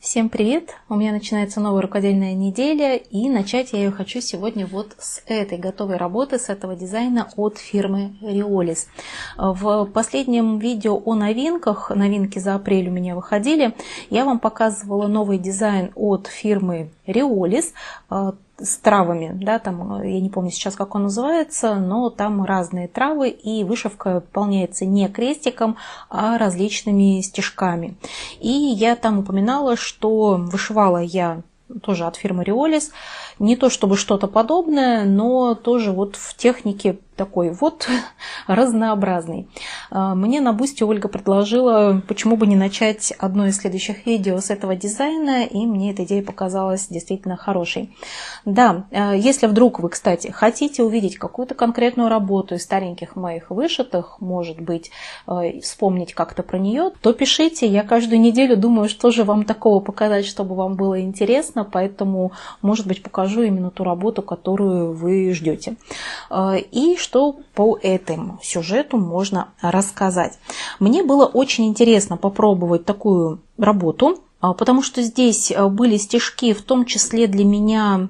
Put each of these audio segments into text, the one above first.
Всем привет! У меня начинается новая рукодельная неделя, и начать я ее хочу сегодня вот с этой готовой работы, с этого дизайна от фирмы Reolis. В последнем видео о новинках, новинки за апрель у меня выходили, я вам показывала новый дизайн от фирмы Reolis с травами, да, там, я не помню сейчас, как он называется, но там разные травы, и вышивка выполняется не крестиком, а различными стежками. И я там упоминала, что вышивала я тоже от фирмы Reolis, не то чтобы что-то подобное, но тоже вот в технике такой вот разнообразный. Мне на Бусти Ольга предложила, почему бы не начать одно из следующих видео с этого дизайна, и мне эта идея показалась действительно хорошей. Да, если вдруг вы, кстати, хотите увидеть какую-то конкретную работу из стареньких моих вышитых, может быть, вспомнить как-то про нее, то пишите. Я каждую неделю думаю, что же вам такого показать, чтобы вам было интересно, поэтому, может быть, покажу именно ту работу, которую вы ждете. И что по этому сюжету можно рассказать? Мне было очень интересно попробовать такую работу, потому что здесь были стежки, в том числе для меня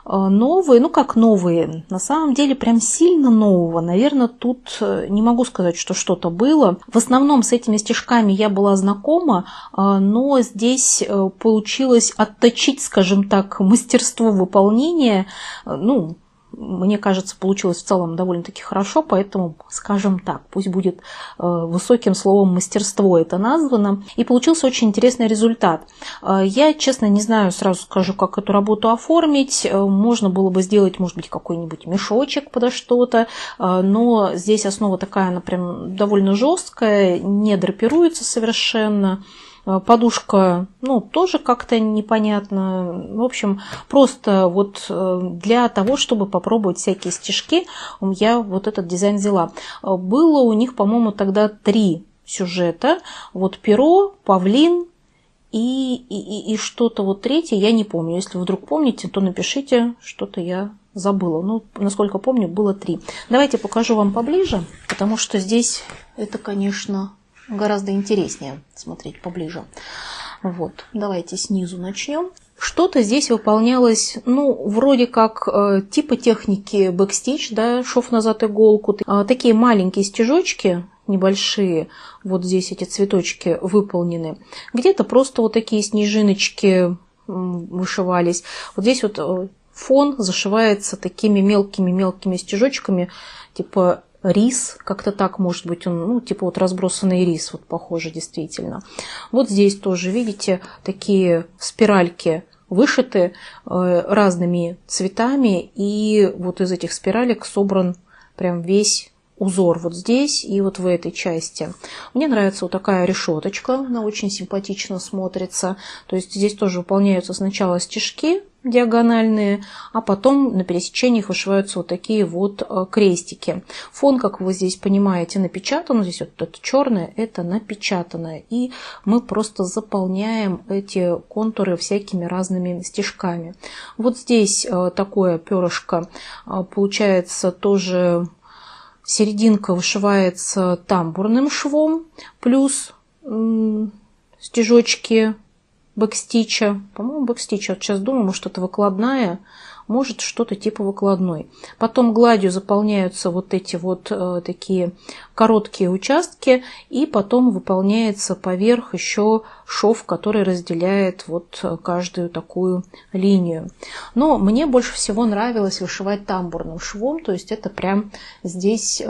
новые, ну как новые, на самом деле прям сильно нового, наверное, тут не могу сказать, что что-то было. В основном с этими стежками я была знакома, но здесь получилось отточить, скажем так, мастерство выполнения, ну, мне кажется, получилось в целом довольно-таки хорошо, поэтому, скажем так, пусть будет высоким словом мастерство это названо. И получился очень интересный результат. Я, честно, не знаю, сразу скажу, как эту работу оформить. Можно было бы сделать, может быть, какой-нибудь мешочек подо что-то, но здесь основа такая, она прям довольно жесткая, не драпируется совершенно. Подушка, ну, тоже как-то непонятно. В общем, просто вот для того, чтобы попробовать всякие стежки, я вот этот дизайн взяла. Было у них, по-моему, тогда 3 сюжета. Вот перо, павлин и что-то вот третье, я не помню. Если вы вдруг помните, то напишите, что-то я забыла. Ну, насколько помню, было 3. Давайте покажу вам поближе, потому что здесь это, конечно, гораздо интереснее смотреть поближе. Вот, давайте снизу начнем. Что-то здесь выполнялось, ну, вроде как типа техники бэкстич, да, шов назад иголку. Такие маленькие стежочки небольшие, вот здесь эти цветочки выполнены. Где-то просто вот такие снежиночки вышивались. Вот здесь вот фон зашивается такими мелкими стежочками, типа рис, как-то так, может быть, он, ну, типа вот разбросанный рис, вот похоже действительно. Вот здесь тоже, видите, такие спиральки вышиты разными цветами, и вот из этих спиралек собран прям весь узор вот здесь и вот в этой части. Мне нравится вот такая решеточка, она очень симпатично смотрится. То есть здесь тоже выполняются сначала стежки диагональные, а потом на пересечениях вышиваются вот такие вот крестики. Фон, как вы здесь понимаете, напечатан. Здесь вот это черное, это напечатанное. И мы просто заполняем эти контуры всякими разными стежками. Вот здесь такое перышко получается тоже. Серединка вышивается тамбурным швом, плюс стежочки бэкстича. По-моему, бэкстича. Вот сейчас думаю, может, это выкладная, может, что-то типа выкладной. Потом гладью заполняются вот эти вот такие короткие участки, и потом выполняется поверх еще шов, который разделяет вот каждую такую линию. Но мне больше всего нравилось вышивать тамбурным швом, то есть это прям здесь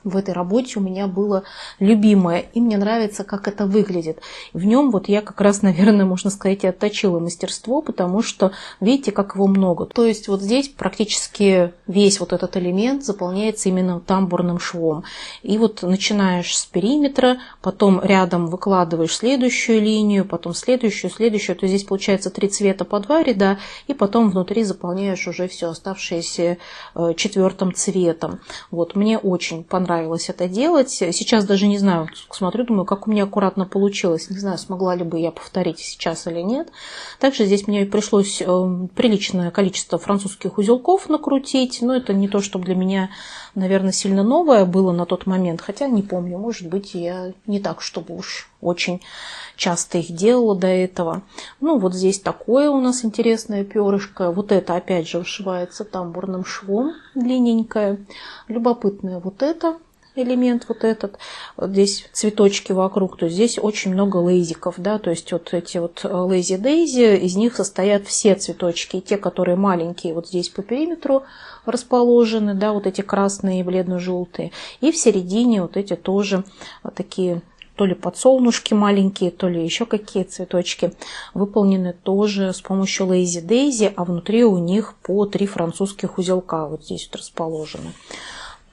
в этой работе у меня было любимое, и мне нравится, как это выглядит. В нем вот я как раз, наверное, можно сказать, и отточила мастерство, потому что видите, как его много. То есть вот здесь практически весь вот этот элемент заполняется именно тамбурным швом. И вот начинаешь с периметра, потом рядом выкладываешь следующую линию, потом следующую. То есть здесь получается 3 цвета по 2 ряда, и потом внутри заполняешь уже все оставшееся 4-м цветом. Вот, мне очень понравилось это делать. Сейчас даже не знаю, смотрю, думаю, как у меня аккуратно получилось. Не знаю, смогла ли бы я повторить сейчас или нет. Также здесь мне пришлось приличное количество французских узелков накрутить. Но это не то, чтобы для меня, наверное, сильно новое было на тот момент. Хотя не помню, может быть, я не так, чтобы уж очень часто их делала до этого. Ну, вот здесь такое у нас интересное перышко. Вот это опять же вышивается тамбурным швом, длинненькое. Любопытное вот это элемент, вот этот. Вот здесь цветочки вокруг, то есть здесь очень много лейзиков, да, то есть вот эти вот лейзи дейзи, из них состоят все цветочки, те, которые маленькие, вот здесь по периметру расположены, да, вот эти красные и бледно-желтые, и в середине вот эти тоже вот такие то ли подсолнушки маленькие, то ли еще какие цветочки, выполнены тоже с помощью лейзи дейзи, а внутри у них по 3 французских узелка вот здесь вот расположены.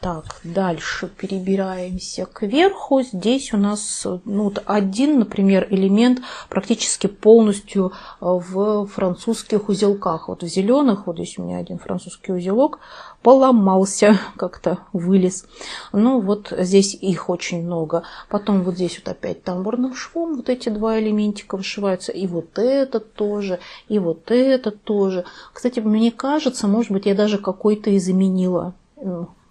Так, дальше перебираемся кверху. Здесь у нас вот один, например, элемент практически полностью в французских узелках. Вот в зеленых, вот здесь у меня один французский узелок поломался, как-то вылез. Ну вот здесь их очень много. Потом вот здесь вот опять тамбурным швом вот эти 2 элементика вышиваются. И вот этот тоже, и вот этот тоже. Кстати, мне кажется, может быть, я даже какой-то и заменила.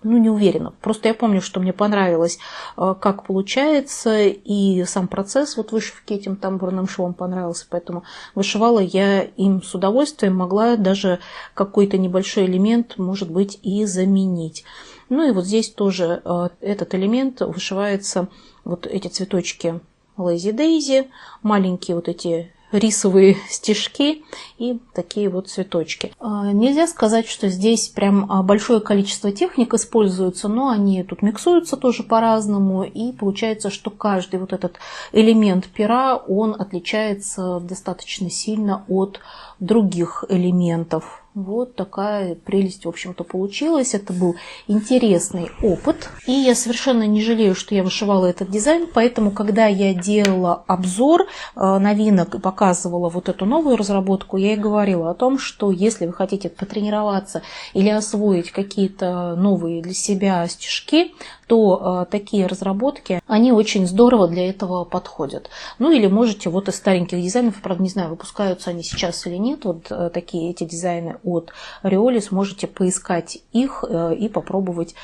Ну, не уверена. Просто я помню, что мне понравилось, как получается, и сам процесс вот вышивки этим тамбурным швом понравился, поэтому вышивала я им с удовольствием, могла даже какой-то небольшой элемент, может быть, и заменить. Ну и вот здесь тоже этот элемент вышивается, вот эти цветочки лейзи дейзи, маленькие вот эти рисовые стежки и такие вот цветочки. Нельзя сказать, что здесь прям большое количество техник используется, но они тут миксуются тоже по-разному, и получается, что каждый вот этот элемент пера, он отличается достаточно сильно от других элементов. Вот такая прелесть, в общем-то, получилась. Это был интересный опыт. И я совершенно не жалею, что я вышивала этот дизайн, поэтому, когда я делала обзор новинок и показывала вот эту новую разработку, я и говорила о том, что если вы хотите потренироваться или освоить какие-то новые для себя стежки, то такие разработки, они очень здорово для этого подходят. Ну или можете вот из стареньких дизайнов, правда не знаю, выпускаются они сейчас или нет, вот такие эти дизайны от Reolis, можете поискать их и попробовать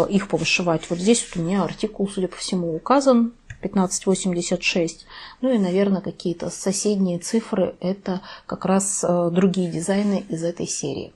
их повышивать. Вот здесь вот у меня артикул, судя по всему, указан. 1586. Ну и, наверное, какие-то соседние цифры, это как раз другие дизайны из этой серии.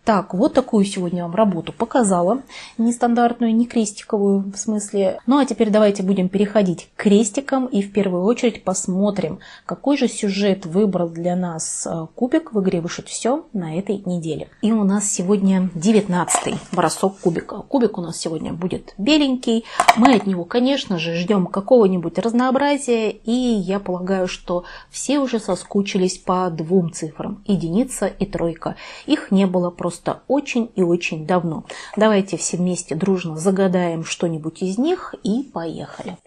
Так, вот такую сегодня вам работу показала, нестандартную, не крестиковую в смысле. Ну а теперь давайте будем переходить к крестикам и в первую очередь посмотрим, какой же сюжет выбрал для нас кубик в игре «Вышить все» на этой неделе. И у нас сегодня 19-й бросок кубика. Кубик у нас сегодня будет беленький. Мы от него, конечно же, ждем какого-нибудь разнообразия, и я полагаю, что все уже соскучились по 2 цифрам: единица и тройка. Их не было просто очень и очень давно. Давайте все вместе дружно загадаем что-нибудь из них и поехали.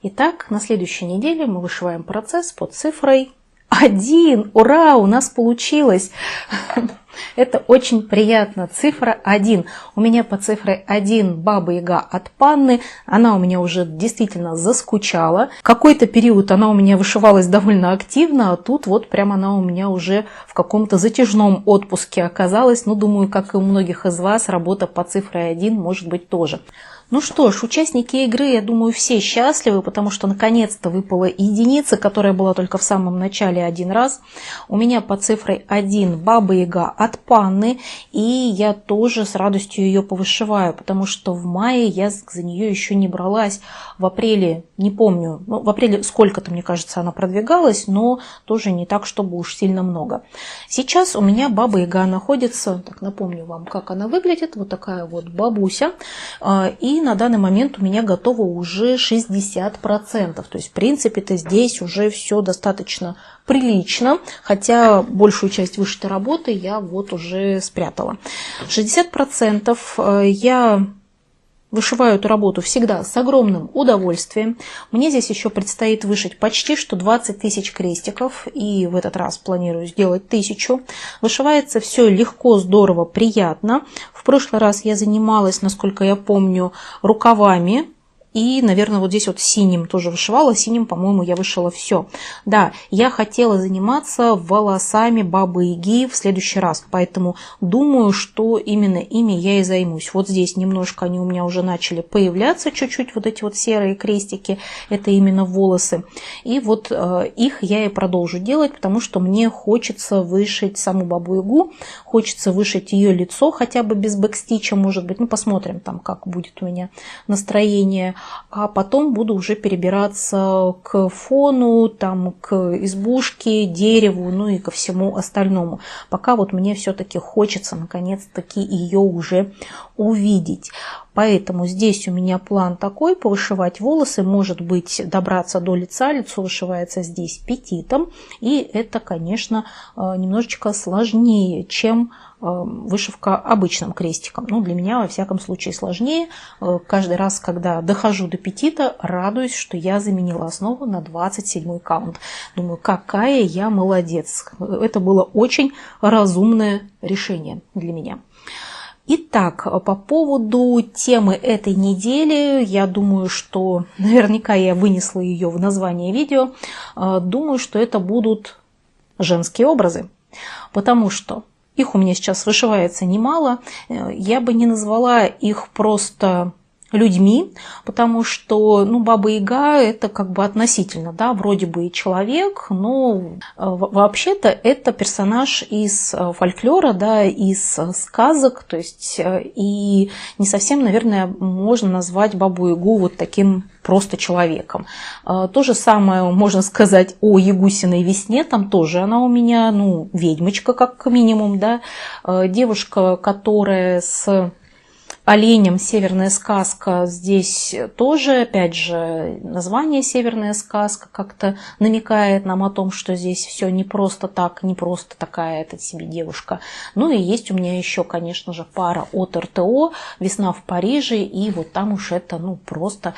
Итак, на следующей неделе мы вышиваем процесс под цифрой 1. Ура! У нас получилось! Это очень приятно. Цифра 1. У меня по цифре 1 Баба-Яга от Панны. Она у меня уже действительно заскучала. Какой-то период она у меня вышивалась довольно активно, а тут вот прям она у меня уже в каком-то затяжном отпуске оказалась. Ну, думаю, как и у многих из вас, работа по цифре 1 может быть тоже. Ну что ж, участники игры, я думаю, все счастливы, потому что наконец-то выпала единица, которая была только в самом начале один раз. У меня по цифре 1 Баба-Яга от Панны, и я тоже с радостью ее повышиваю, потому что в мае я за нее еще не бралась. В апреле, не помню, ну, в апреле сколько-то, мне кажется, она продвигалась, но тоже не так, чтобы уж сильно много. Сейчас у меня Баба-Яга находится, так напомню вам, как она выглядит, вот такая вот бабуся, и на данный момент у меня готово уже 60%. То есть, в принципе-то здесь уже все достаточно прилично, хотя большую часть вышитой работы я вот уже спрятала. 60% я вышиваю эту работу всегда с огромным удовольствием. Мне здесь еще предстоит вышить почти что 20 тысяч крестиков, и в этот раз планирую сделать 1000. Вышивается все легко, здорово, приятно. В прошлый раз я занималась, насколько я помню, рукавами И, наверное, вот здесь вот синим тоже вышивала. Синим, по-моему, я вышила все. Да, я хотела заниматься волосами Бабы-Яги в следующий раз. Поэтому думаю, что именно ими я и займусь. Вот здесь немножко они у меня уже начали появляться чуть-чуть. Вот эти вот серые крестики. Это именно волосы. И вот их я и продолжу делать, потому что мне хочется вышить саму Бабу-Ягу. Хочется вышить ее лицо хотя бы без бэкстича, может быть. Ну, посмотрим там, как будет у меня настроение. А потом буду уже перебираться к фону, там, к избушке, дереву, ну и ко всему остальному. Пока вот мне все-таки хочется наконец-таки ее уже увидеть. Поэтому здесь у меня план такой: повышивать волосы, может быть, добраться до лица. Лицо вышивается здесь петитом. И это, конечно, немножечко сложнее, чем вышивка обычным крестиком. Ну, для меня, во всяком случае, сложнее. Каждый раз, когда дохожу до петита, радуюсь, что я заменила основу на 27 каунт. Думаю, какая я молодец. Это было очень разумное решение для меня. Итак, по поводу темы этой недели, я думаю, что наверняка я вынесла ее в название видео. Думаю, что это будут женские образы, потому что их у меня сейчас вышивается немало. Я бы не назвала их просто людьми, потому что, ну, Баба-Яга это как бы относительно, да, вроде бы и человек, но вообще-то это персонаж из фольклора, да, из сказок, то есть и не совсем, наверное, можно назвать Бабу-Ягу вот таким просто человеком. То же самое можно сказать о Ягусиной весне, там тоже она у меня, ну, ведьмочка как минимум, да, девушка, которая с оленем, северная сказка, здесь тоже, опять же, название северная сказка как-то намекает нам о том, что здесь все не просто так, не просто такая это себе девушка. Ну и есть у меня еще, конечно же, пара от РТО, «Весна в Париже», и вот там уж это, ну, просто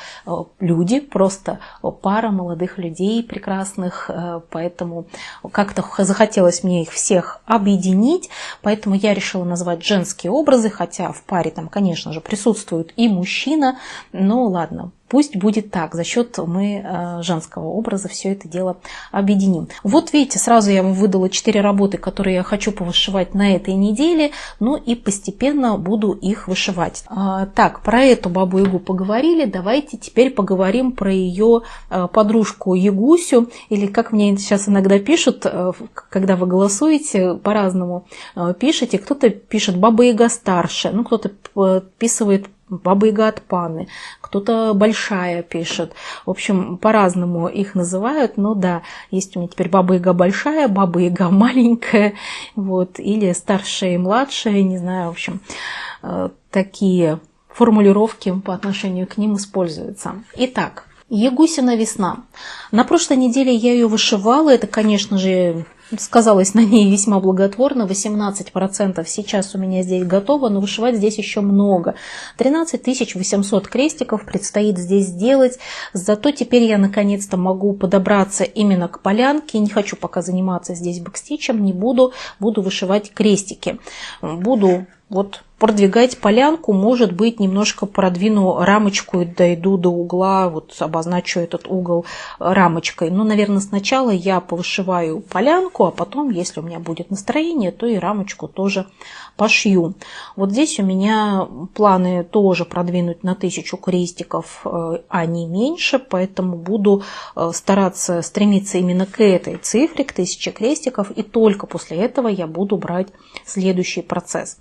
люди, просто пара молодых людей прекрасных, поэтому как-то захотелось мне их всех объединить, поэтому я решила назвать женские образы, хотя в паре там, конечно же, присутствует и мужчина, но ладно, пусть будет так, за счет мы женского образа все это дело объединим. Вот видите, сразу я вам выдала 4 работы, которые я хочу повышивать на этой неделе, ну и постепенно буду их вышивать. Так, про эту Бабу-Ягу поговорили, давайте теперь поговорим про ее подружку Ягусю, или как мне сейчас иногда пишут, когда вы голосуете, по-разному пишете, кто-то пишет Баба-Яга старшая, ну кто-то подписывает Баба-Яга от Паны, кто-то большая пишет. В общем, по-разному их называют, но да, есть у меня теперь Баба-Яга большая, Баба-Яга маленькая, вот, или старшая и младшая, не знаю, в общем, такие формулировки по отношению к ним используются. Итак, Ягусина весна. На прошлой неделе я ее вышивала, это, конечно же, сказалось на ней весьма благотворно, 18% сейчас у меня здесь готово, но вышивать здесь еще много. 13 800 крестиков предстоит здесь сделать, зато теперь я наконец-то могу подобраться именно к полянке, не хочу пока заниматься здесь бэкстичем, не буду вышивать крестики. Буду вот продвигать полянку, может быть, немножко продвину рамочку и дойду до угла, вот обозначу этот угол рамочкой. Но, наверное, сначала я повышиваю полянку, а потом, если у меня будет настроение, то и рамочку тоже пошью. Вот здесь у меня планы тоже продвинуть на 1000 крестиков, а не меньше, поэтому буду стараться стремиться именно к этой цифре, к 1000 крестиков, и только после этого я буду брать следующий процесс.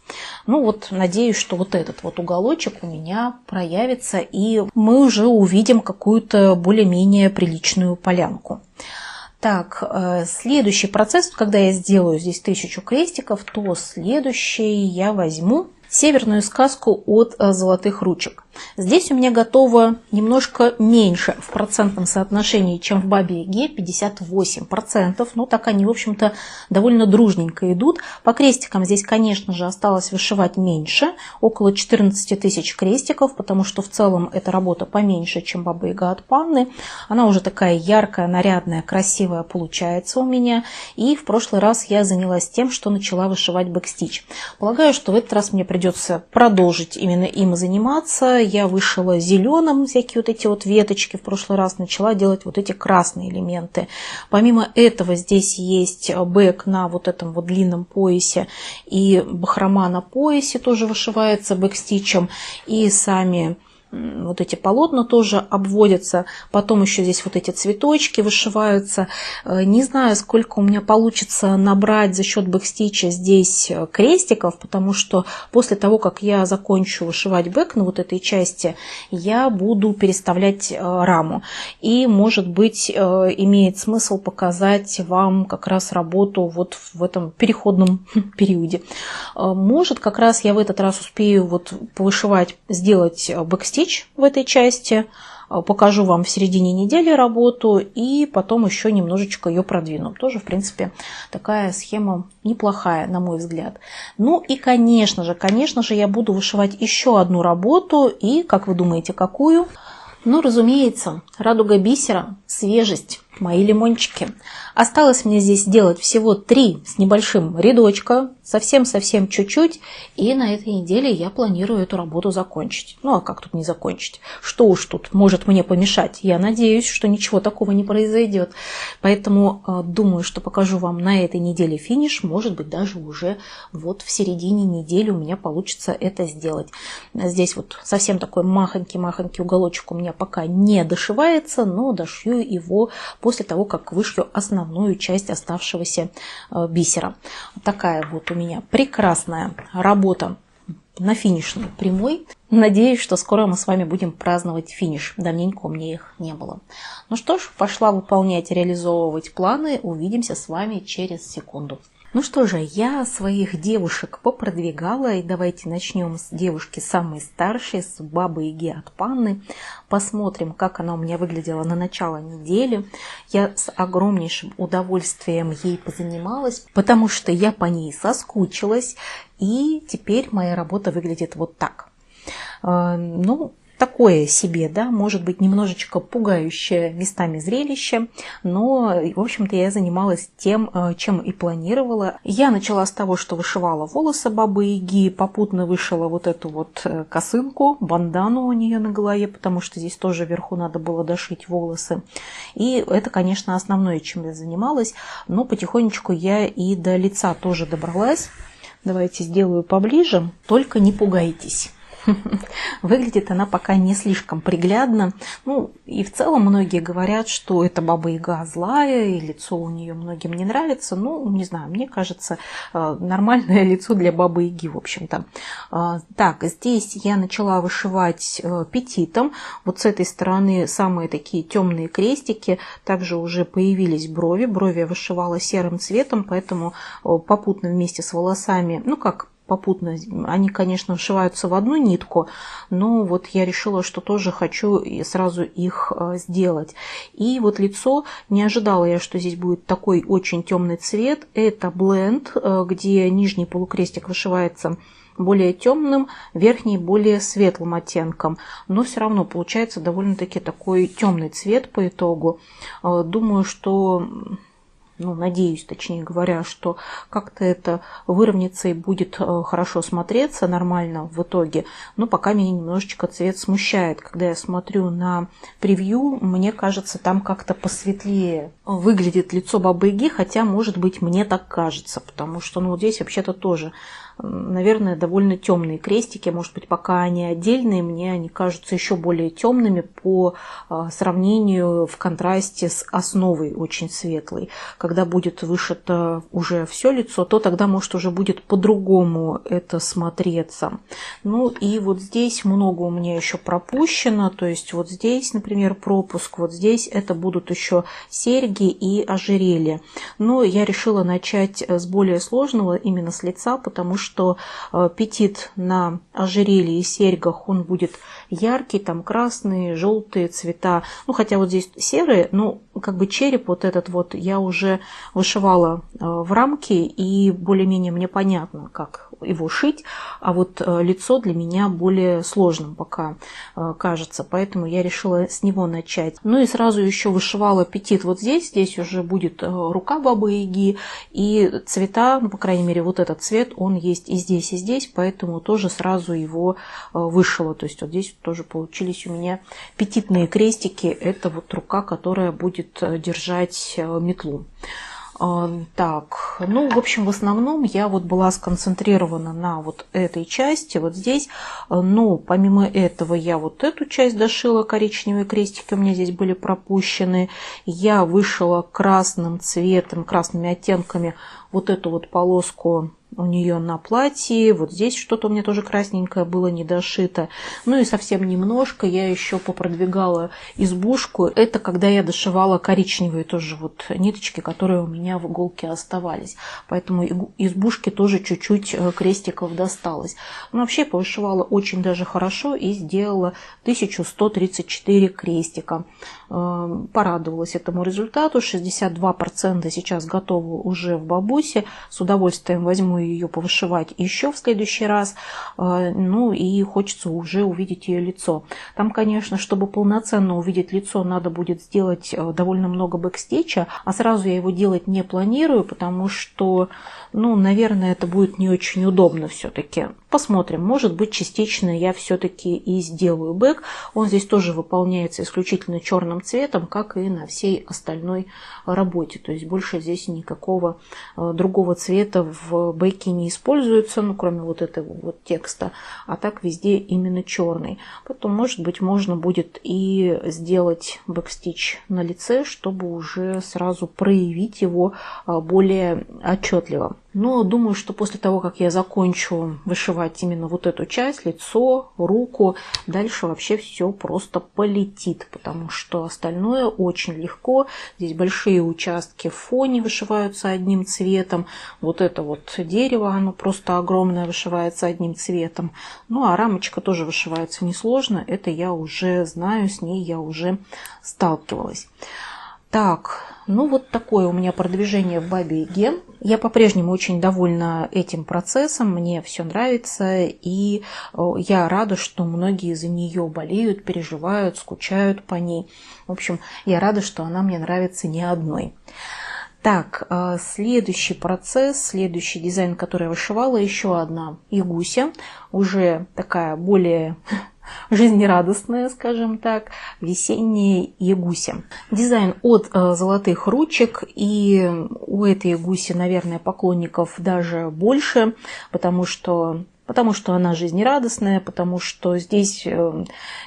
Ну вот, надеюсь, что вот этот вот уголочек у меня проявится, и мы уже увидим какую-то более-менее приличную полянку. Так, следующий процесс, когда я сделаю здесь 1000 крестиков, то следующий я возьму северную сказку от золотых ручек. Здесь у меня готово немножко меньше в процентном соотношении, чем в Бабе-Яге, 58%. Ну, так они, в общем-то, довольно дружненько идут. По крестикам здесь, конечно же, осталось вышивать меньше, около 14 000 крестиков, потому что в целом эта работа поменьше, чем Баба-Яга от Панны. Она уже такая яркая, нарядная, красивая получается у меня. И в прошлый раз я занялась тем, что начала вышивать бэкстич. Полагаю, что в этот раз мне придется продолжить именно им заниматься. я вышила зеленым всякие вот эти вот веточки. В прошлый раз начала делать вот эти красные элементы. Помимо этого здесь есть бэк на вот этом вот длинном поясе и бахрома на поясе тоже вышивается бэкстичем. И сами вот эти полотна тоже обводятся. Потом еще здесь вот эти цветочки вышиваются. Не знаю, сколько у меня получится набрать за счет бэкстича здесь крестиков, потому что после того, как я закончу вышивать бэк на вот этой части, я буду переставлять раму. И, может быть, имеет смысл показать вам как раз работу вот в этом переходном периоде. Может, как раз я в этот раз успею вот повышивать, сделать бэкстич в этой части, покажу вам в середине недели работу и потом еще немножечко ее продвину. Тоже, в принципе, такая схема неплохая, на мой взгляд. Ну и, конечно же, я буду вышивать еще одну работу. И, как вы думаете, какую? Ну, разумеется, радуга бисера, свежесть, мои лимончики. Осталось мне здесь сделать всего 3 с небольшим рядочка, совсем-совсем чуть-чуть, и на этой неделе я планирую эту работу закончить. Ну а как тут не закончить? Что уж тут может мне помешать? Я надеюсь, что ничего такого не произойдет. Поэтому думаю, что покажу вам на этой неделе финиш. Может быть, даже уже вот в середине недели у меня получится это сделать. Здесь вот совсем такой махонький уголочек у меня пока не дошивается, но дошью его после того, как вышью основную часть оставшегося бисера. Такая вот у меня прекрасная работа на финишной прямой. Надеюсь, что скоро мы с вами будем праздновать финиш. Давненько у меня их не было. Ну что ж, пошла выполнять, реализовывать планы. Увидимся с вами через секунду. Ну что же, я своих девушек попродвигала, и давайте начнем с девушки самой старшей, с Бабы-Яги от Панны. Посмотрим, как она у меня выглядела на начало недели. Я с огромнейшим удовольствием ей позанималась, потому что я по ней соскучилась, и теперь моя работа выглядит вот так. Ну, такое себе, да, может быть, немножечко пугающее местами зрелище, но, в общем-то, я занималась тем, чем и планировала. Я начала с того, что вышивала волосы Бабы-Яги, попутно вышила вот эту вот косынку, бандану у нее на голове, потому что здесь тоже вверху надо было дошить волосы. И это, конечно, основное, чем я занималась, но потихонечку я и до лица тоже добралась. Давайте сделаю поближе, только не пугайтесь. Выглядит она пока не слишком приглядно. Ну, и в целом многие говорят, что это Баба-Яга злая, и лицо у нее многим не нравится. Ну, не знаю, мне кажется, нормальное лицо для Бабы-Яги, в общем-то. Так, здесь я начала вышивать петитом. Вот с этой стороны самые такие темные крестики. Также уже появились брови. Брови я вышивала серым цветом, поэтому попутно вместе с волосами, ну как попутно, они, конечно, вшиваются в одну нитку, но вот я решила, что тоже хочу сразу их сделать. И вот лицо, не ожидала я, что здесь будет такой очень темный цвет. Это бленд, где нижний полукрестик вышивается более темным, верхний более светлым оттенком. Но все равно получается довольно-таки такой темный цвет по итогу. Думаю, что... Ну, надеюсь, точнее говоря, что как-то это выровняется и будет хорошо смотреться нормально в итоге. Но пока меня немножечко цвет смущает. Когда я смотрю на превью, мне кажется, там как-то посветлее выглядит лицо Бабы-Яги, хотя, может быть, мне так кажется, потому что, ну, вот здесь вообще-то тоже, наверное, довольно темные крестики. Может быть, пока они отдельные, мне они кажутся еще более темными по сравнению в контрасте с основой очень светлой. Когда будет вышито уже все лицо, то тогда, может, уже будет по-другому это смотреться. Ну и вот здесь много у меня еще пропущено. То есть вот здесь, например, пропуск. Вот здесь это будут еще серьги и ожерелья. Но я решила начать с более сложного, именно с лица, потому что петит на ожерелье и серьгах, он будет яркий, там красные, желтые цвета. Ну, хотя вот здесь серые, ну, как бы череп вот этот вот я уже вышивала в рамке, и более-менее мне понятно, как его шить, а вот лицо для меня более сложным пока кажется, поэтому я решила с него начать. Ну и сразу еще вышивала петит вот здесь, здесь уже будет рука Бабы-Яги, и цвета, ну, по крайней мере, вот этот цвет, он есть и здесь, поэтому тоже сразу его вышила. То есть вот здесь тоже получились у меня петитные крестики, это вот рука, которая будет держать метлу. Так, ну, в общем, в основном я вот была сконцентрирована на вот этой части, вот здесь, но помимо этого я вот эту часть дошила, коричневые крестики у меня здесь были пропущены, я вышила красным цветом, красными оттенками вот эту вот полоску у нее на платье, вот здесь что-то у меня тоже красненькое было не дошито, ну и совсем немножко я еще попродвигала избушку, это когда я дошивала коричневые тоже вот ниточки, которые у меня в иголке оставались, поэтому избушке тоже чуть-чуть крестиков досталось. Но вообще повышивала очень даже хорошо и сделала 1134 крестика. Порадовалась этому результату, 62% сейчас готовы уже в бабусе, с удовольствием возьму ее повышивать еще в следующий раз, ну и хочется уже увидеть ее лицо. Там, конечно, чтобы полноценно увидеть лицо, надо будет сделать довольно много бэкстича, а сразу я его делать не планирую, потому что, ну, наверное, это будет не очень удобно все-таки. Посмотрим, может быть, частично я все-таки и сделаю бэк. Он здесь тоже выполняется исключительно черным цветом, как и на всей остальной работе. То есть больше здесь никакого другого цвета в бэке не используется, ну, кроме вот этого вот текста. А так везде именно черный. Поэтому, может быть, можно будет и сделать бэкстич на лице, чтобы уже сразу проявить его более отчетливо. Но думаю, что после того, как я закончу вышивать именно вот эту часть, лицо, руку, дальше вообще все просто полетит, потому что остальное очень легко. Здесь большие участки в фоне вышиваются одним цветом. Вот это вот дерево, оно просто огромное, вышивается одним цветом. Ну, а рамочка тоже вышивается несложно. Это я уже знаю, с ней я уже сталкивалась. Так, ну вот такое у меня продвижение в Бабе-Яге. Я по-прежнему очень довольна этим процессом, мне все нравится, и я рада, что многие за нее болеют, переживают, скучают по ней. В общем, я рада, что она мне нравится не одной. Так, следующий процесс, следующий дизайн, который я вышивала, еще одна ягуся, уже такая более жизнерадостная, скажем так, весенняя ягуся. Дизайн от золотых ручек, и у этой ягуси, наверное, поклонников даже больше, потому что она жизнерадостная, потому что здесь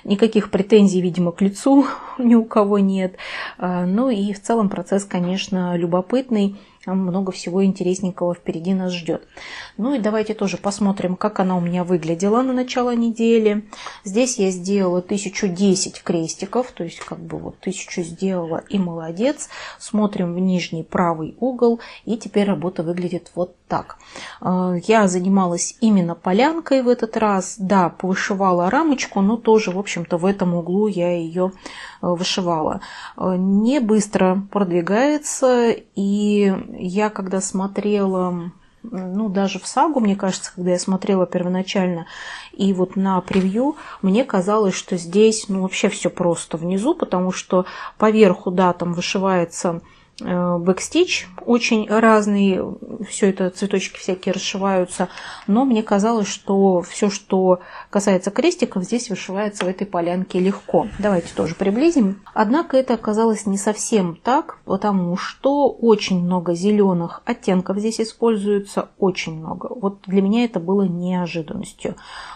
никаких претензий, видимо, к лицу ни у кого нет. Ну и в целом процесс, конечно, любопытный. Много всего интересненького впереди нас ждет. Ну и давайте тоже посмотрим, как она у меня выглядела на начало недели. Здесь я сделала 1010 крестиков, то есть как бы вот 1000 сделала и молодец. Смотрим в нижний правый угол, и теперь работа выглядит вот так. Я занималась именно полянкой в этот раз. Да, повышивала рамочку, но тоже, в общем-то, в этом углу я ее вышивала. Не быстро продвигается, и я когда смотрела, ну даже в сагу, мне кажется, когда я смотрела первоначально и вот на превью, мне казалось, что здесь ну вообще все просто внизу, потому что поверху, да, там вышивается бэкстич очень разный, все это цветочки всякие расшиваются, но мне казалось, что все, что касается крестиков, здесь вышивается в этой полянке легко. Давайте тоже приблизим. Однако это оказалось не совсем так, потому что очень много зеленых оттенков здесь используется, очень много. Вот для меня это было неожиданностью.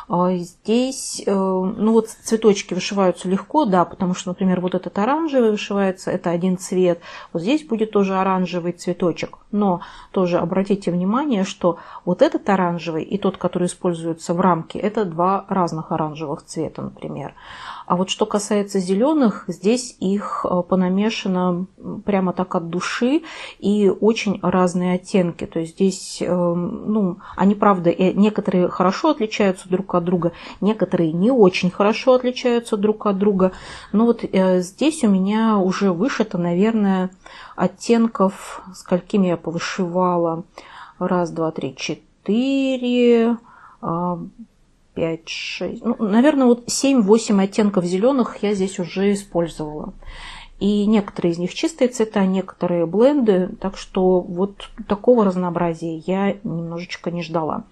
Здесь, ну вот цветочки вышиваются легко, да, потому что, например, вот этот оранжевый вышивается, это один цвет, вот здесь будет тоже оранжевый цветочек, но тоже обратите внимание, что вот этот оранжевый и тот, который используется в рамке, это два разных оранжевых цвета, например. А вот что касается зеленых, здесь их понамешано прямо так от души и очень разные оттенки. То есть здесь, ну, они, правда, некоторые хорошо отличаются друг от друга, некоторые не очень хорошо отличаются друг от друга. Но вот здесь у меня уже вышито, наверное, оттенков, сколькими я повышивала. Раз, два, три, 4, 5, 6, ну, наверное, вот 7-8 оттенков зеленых я здесь уже использовала. И некоторые из них чистые цвета, некоторые бленды, так что вот такого разнообразия я немножечко не ждала.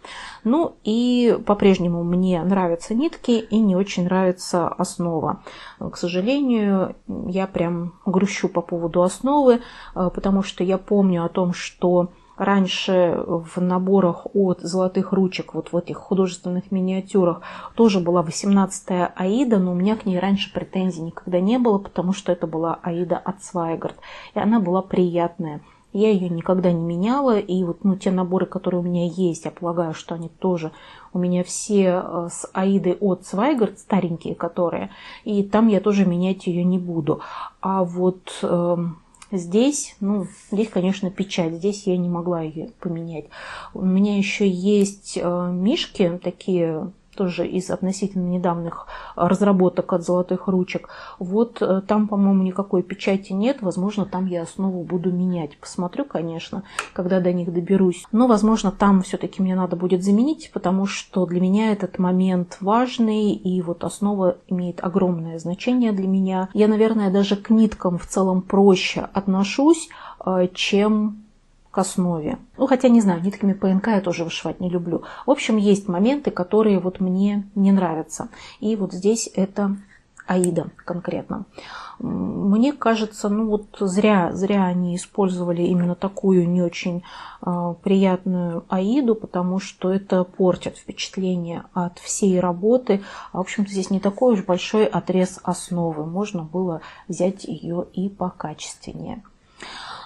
Ну и по-прежнему мне нравятся нитки и не очень нравится основа. К сожалению, я прям грущу по поводу основы, потому что я помню о том, что раньше в наборах от золотых ручек, вот в этих художественных миниатюрах, тоже была 18-я Аида, но у меня к ней раньше претензий никогда не было, потому что это была Аида от Zweigart, и она была приятная. Я ее никогда не меняла, и вот те наборы, которые у меня есть, я полагаю, что они тоже у меня все с Аидой от Zweigart, старенькие которые, и там я тоже менять ее не буду. А вот здесь, здесь, конечно, печать. Здесь я не могла ее поменять. У меня еще есть мишки, такие тоже из относительно недавних разработок от золотых ручек. Вот там, по-моему, никакой печати нет. Возможно, там я основу буду менять. Посмотрю, конечно, когда до них доберусь. Но, возможно, там все-таки мне надо будет заменить, потому что для меня этот момент важный. И вот основа имеет огромное значение для меня. Я, наверное, даже к ниткам в целом проще отношусь, чем к основе. Хотя, не знаю, нитками ПНК я тоже вышивать не люблю. В общем, есть моменты, которые вот мне не нравятся. И вот здесь это Аида конкретно. Мне кажется, зря они использовали именно такую не очень приятную Аиду, потому что это портит впечатление от всей работы. В общем-то, здесь не такой уж большой отрез основы. Можно было взять ее и покачественнее.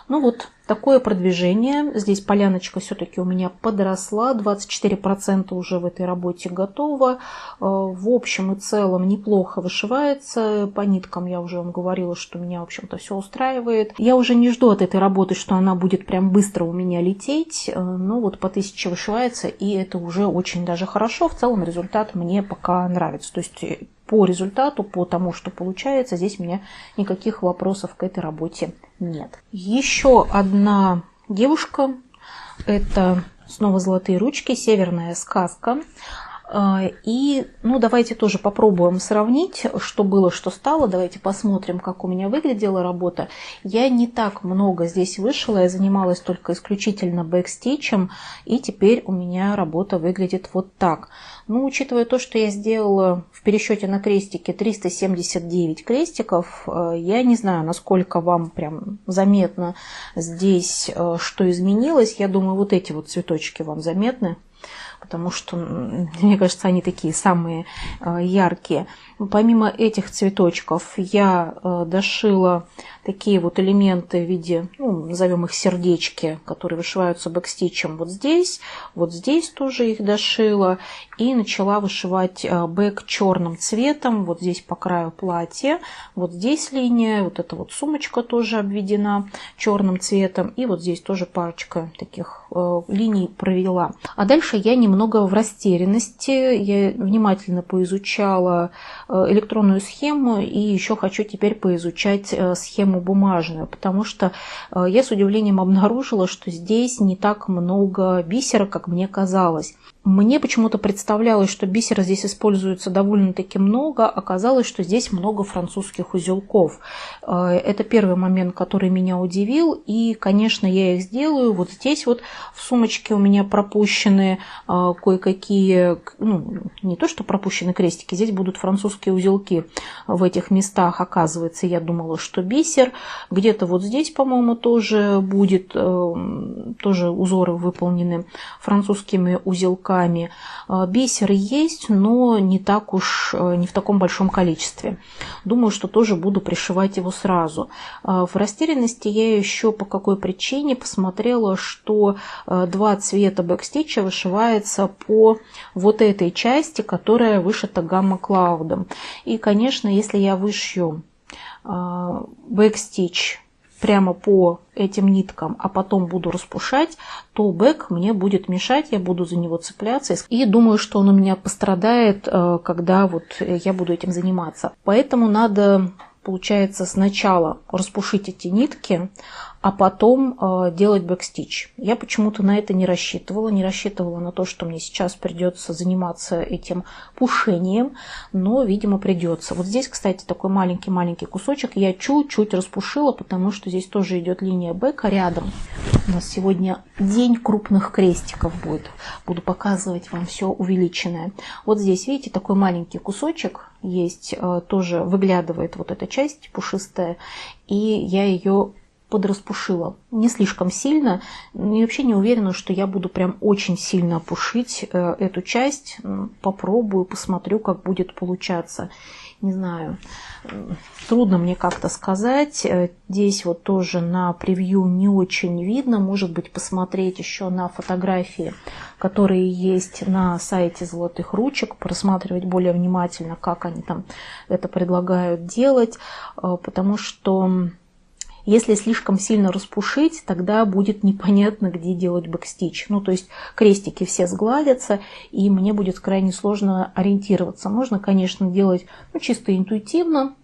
Вот такое продвижение. Здесь поляночка все-таки у меня подросла. 24% уже в этой работе готово. В общем и целом неплохо вышивается. По ниткам я уже вам говорила, что меня, в общем-то, все устраивает. Я уже не жду от этой работы, что она будет прям быстро у меня лететь. Но вот по 1000 вышивается, и это уже очень даже хорошо. В целом результат мне пока нравится. То есть по результату, по тому, что получается, здесь у меня никаких вопросов к этой работе нет. Еще одна девушка, это снова золотые ручки, Северная сказка. И давайте тоже попробуем сравнить, что было, что стало. Давайте посмотрим, как у меня выглядела работа. Я не так много здесь вышила, я занималась только исключительно бэкстичем, и теперь у меня работа выглядит вот так. Учитывая то, что я сделала в пересчете на крестики 379 крестиков, я не знаю, насколько вам прям заметно здесь, что изменилось. Я думаю, вот эти вот цветочки вам заметны, потому что, мне кажется, они такие самые яркие. Помимо этих цветочков я дошила такие вот элементы в виде, назовем их сердечки, которые вышиваются бэкстичем вот здесь тоже их дошила. И начала вышивать бэк черным цветом, вот здесь по краю платья, вот здесь линия, вот эта вот сумочка тоже обведена черным цветом, и вот здесь тоже парочка таких линий провела. А дальше я немного в растерянности, я внимательно поизучала электронную схему и еще хочу теперь поизучать схему бумажную, потому что я с удивлением обнаружила, что здесь не так много бисера, как мне казалось. Мне почему-то представлялось, что бисера здесь используется довольно-таки много, оказалось, что здесь много французских узелков. Это первый момент, который меня удивил, и, конечно, я их сделаю. Вот здесь вот в сумочке у меня пропущены кое-какие, не то что пропущены крестики, здесь будут французские узелки в этих местах. Оказывается, я думала, что бисер. Где-то вот здесь, по-моему, тоже будет, тоже узоры выполнены французскими узелками. Бисер есть, но не так уж, не в таком большом количестве. Думаю, что тоже буду пришивать его сразу. В растерянности я еще по какой причине посмотрела, что два цвета бэкстича вышивается по вот этой части, которая вышита гамма-клаудом. И, конечно, если я вышью бэкстич прямо по этим ниткам, а потом буду распушать, то бэк мне будет мешать, я буду за него цепляться. И думаю, что он у меня пострадает, когда вот я буду этим заниматься. Поэтому надо получается сначала распушить эти нитки, а потом делать бэкстич. Я почему-то на это не рассчитывала на то, что мне сейчас придется заниматься этим пушением, но, видимо, придется. Вот здесь, кстати, такой маленький-маленький кусочек я чуть-чуть распушила, потому что здесь тоже идет линия бэка рядом. У нас сегодня день крупных крестиков будет. Буду показывать вам все увеличенное. Вот здесь, видите, такой маленький кусочек есть, тоже выглядывает вот эта часть пушистая, и я ее подраспушила. Не слишком сильно. И вообще не уверена, что я буду прям очень сильно пушить эту часть. Попробую, посмотрю, как будет получаться. Не знаю. Трудно мне как-то сказать. Здесь вот тоже на превью не очень видно. Может быть, посмотреть еще на фотографии, которые есть на сайте Золотых ручек, просматривать более внимательно, как они там это предлагают делать. Потому что если слишком сильно распушить, тогда будет непонятно, где делать бэкстич. Ну, то есть крестики все сгладятся, и мне будет крайне сложно ориентироваться. Можно, конечно, делать чисто интуитивно,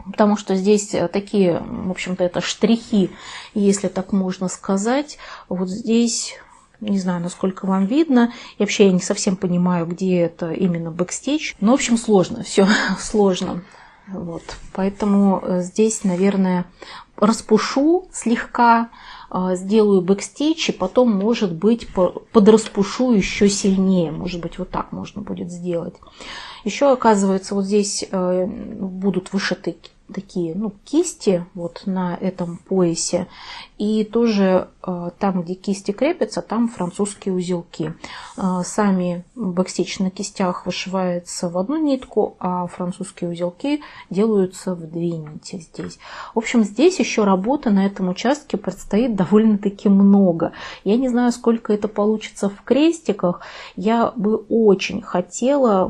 потому что здесь такие, в общем-то, это штрихи, если так можно сказать. Вот здесь, не знаю, насколько вам видно, и вообще я не совсем понимаю, где это именно бэкстич. Но, в общем, сложно, все сложно. Вот. Поэтому здесь, наверное, распушу слегка, сделаю бэкстич, и потом, может быть, подраспушу еще сильнее. Может быть, вот так можно будет сделать. Еще, оказывается, вот здесь будут вышиты такие, кисти вот на этом поясе. И тоже там, где кисти крепятся, там французские узелки. Сами бэкстич на кистях вышивается в одну нитку, а французские узелки делаются в 2 нити здесь. В общем, здесь еще работы на этом участке предстоит довольно-таки много. Я не знаю, сколько это получится в крестиках. Я бы очень хотела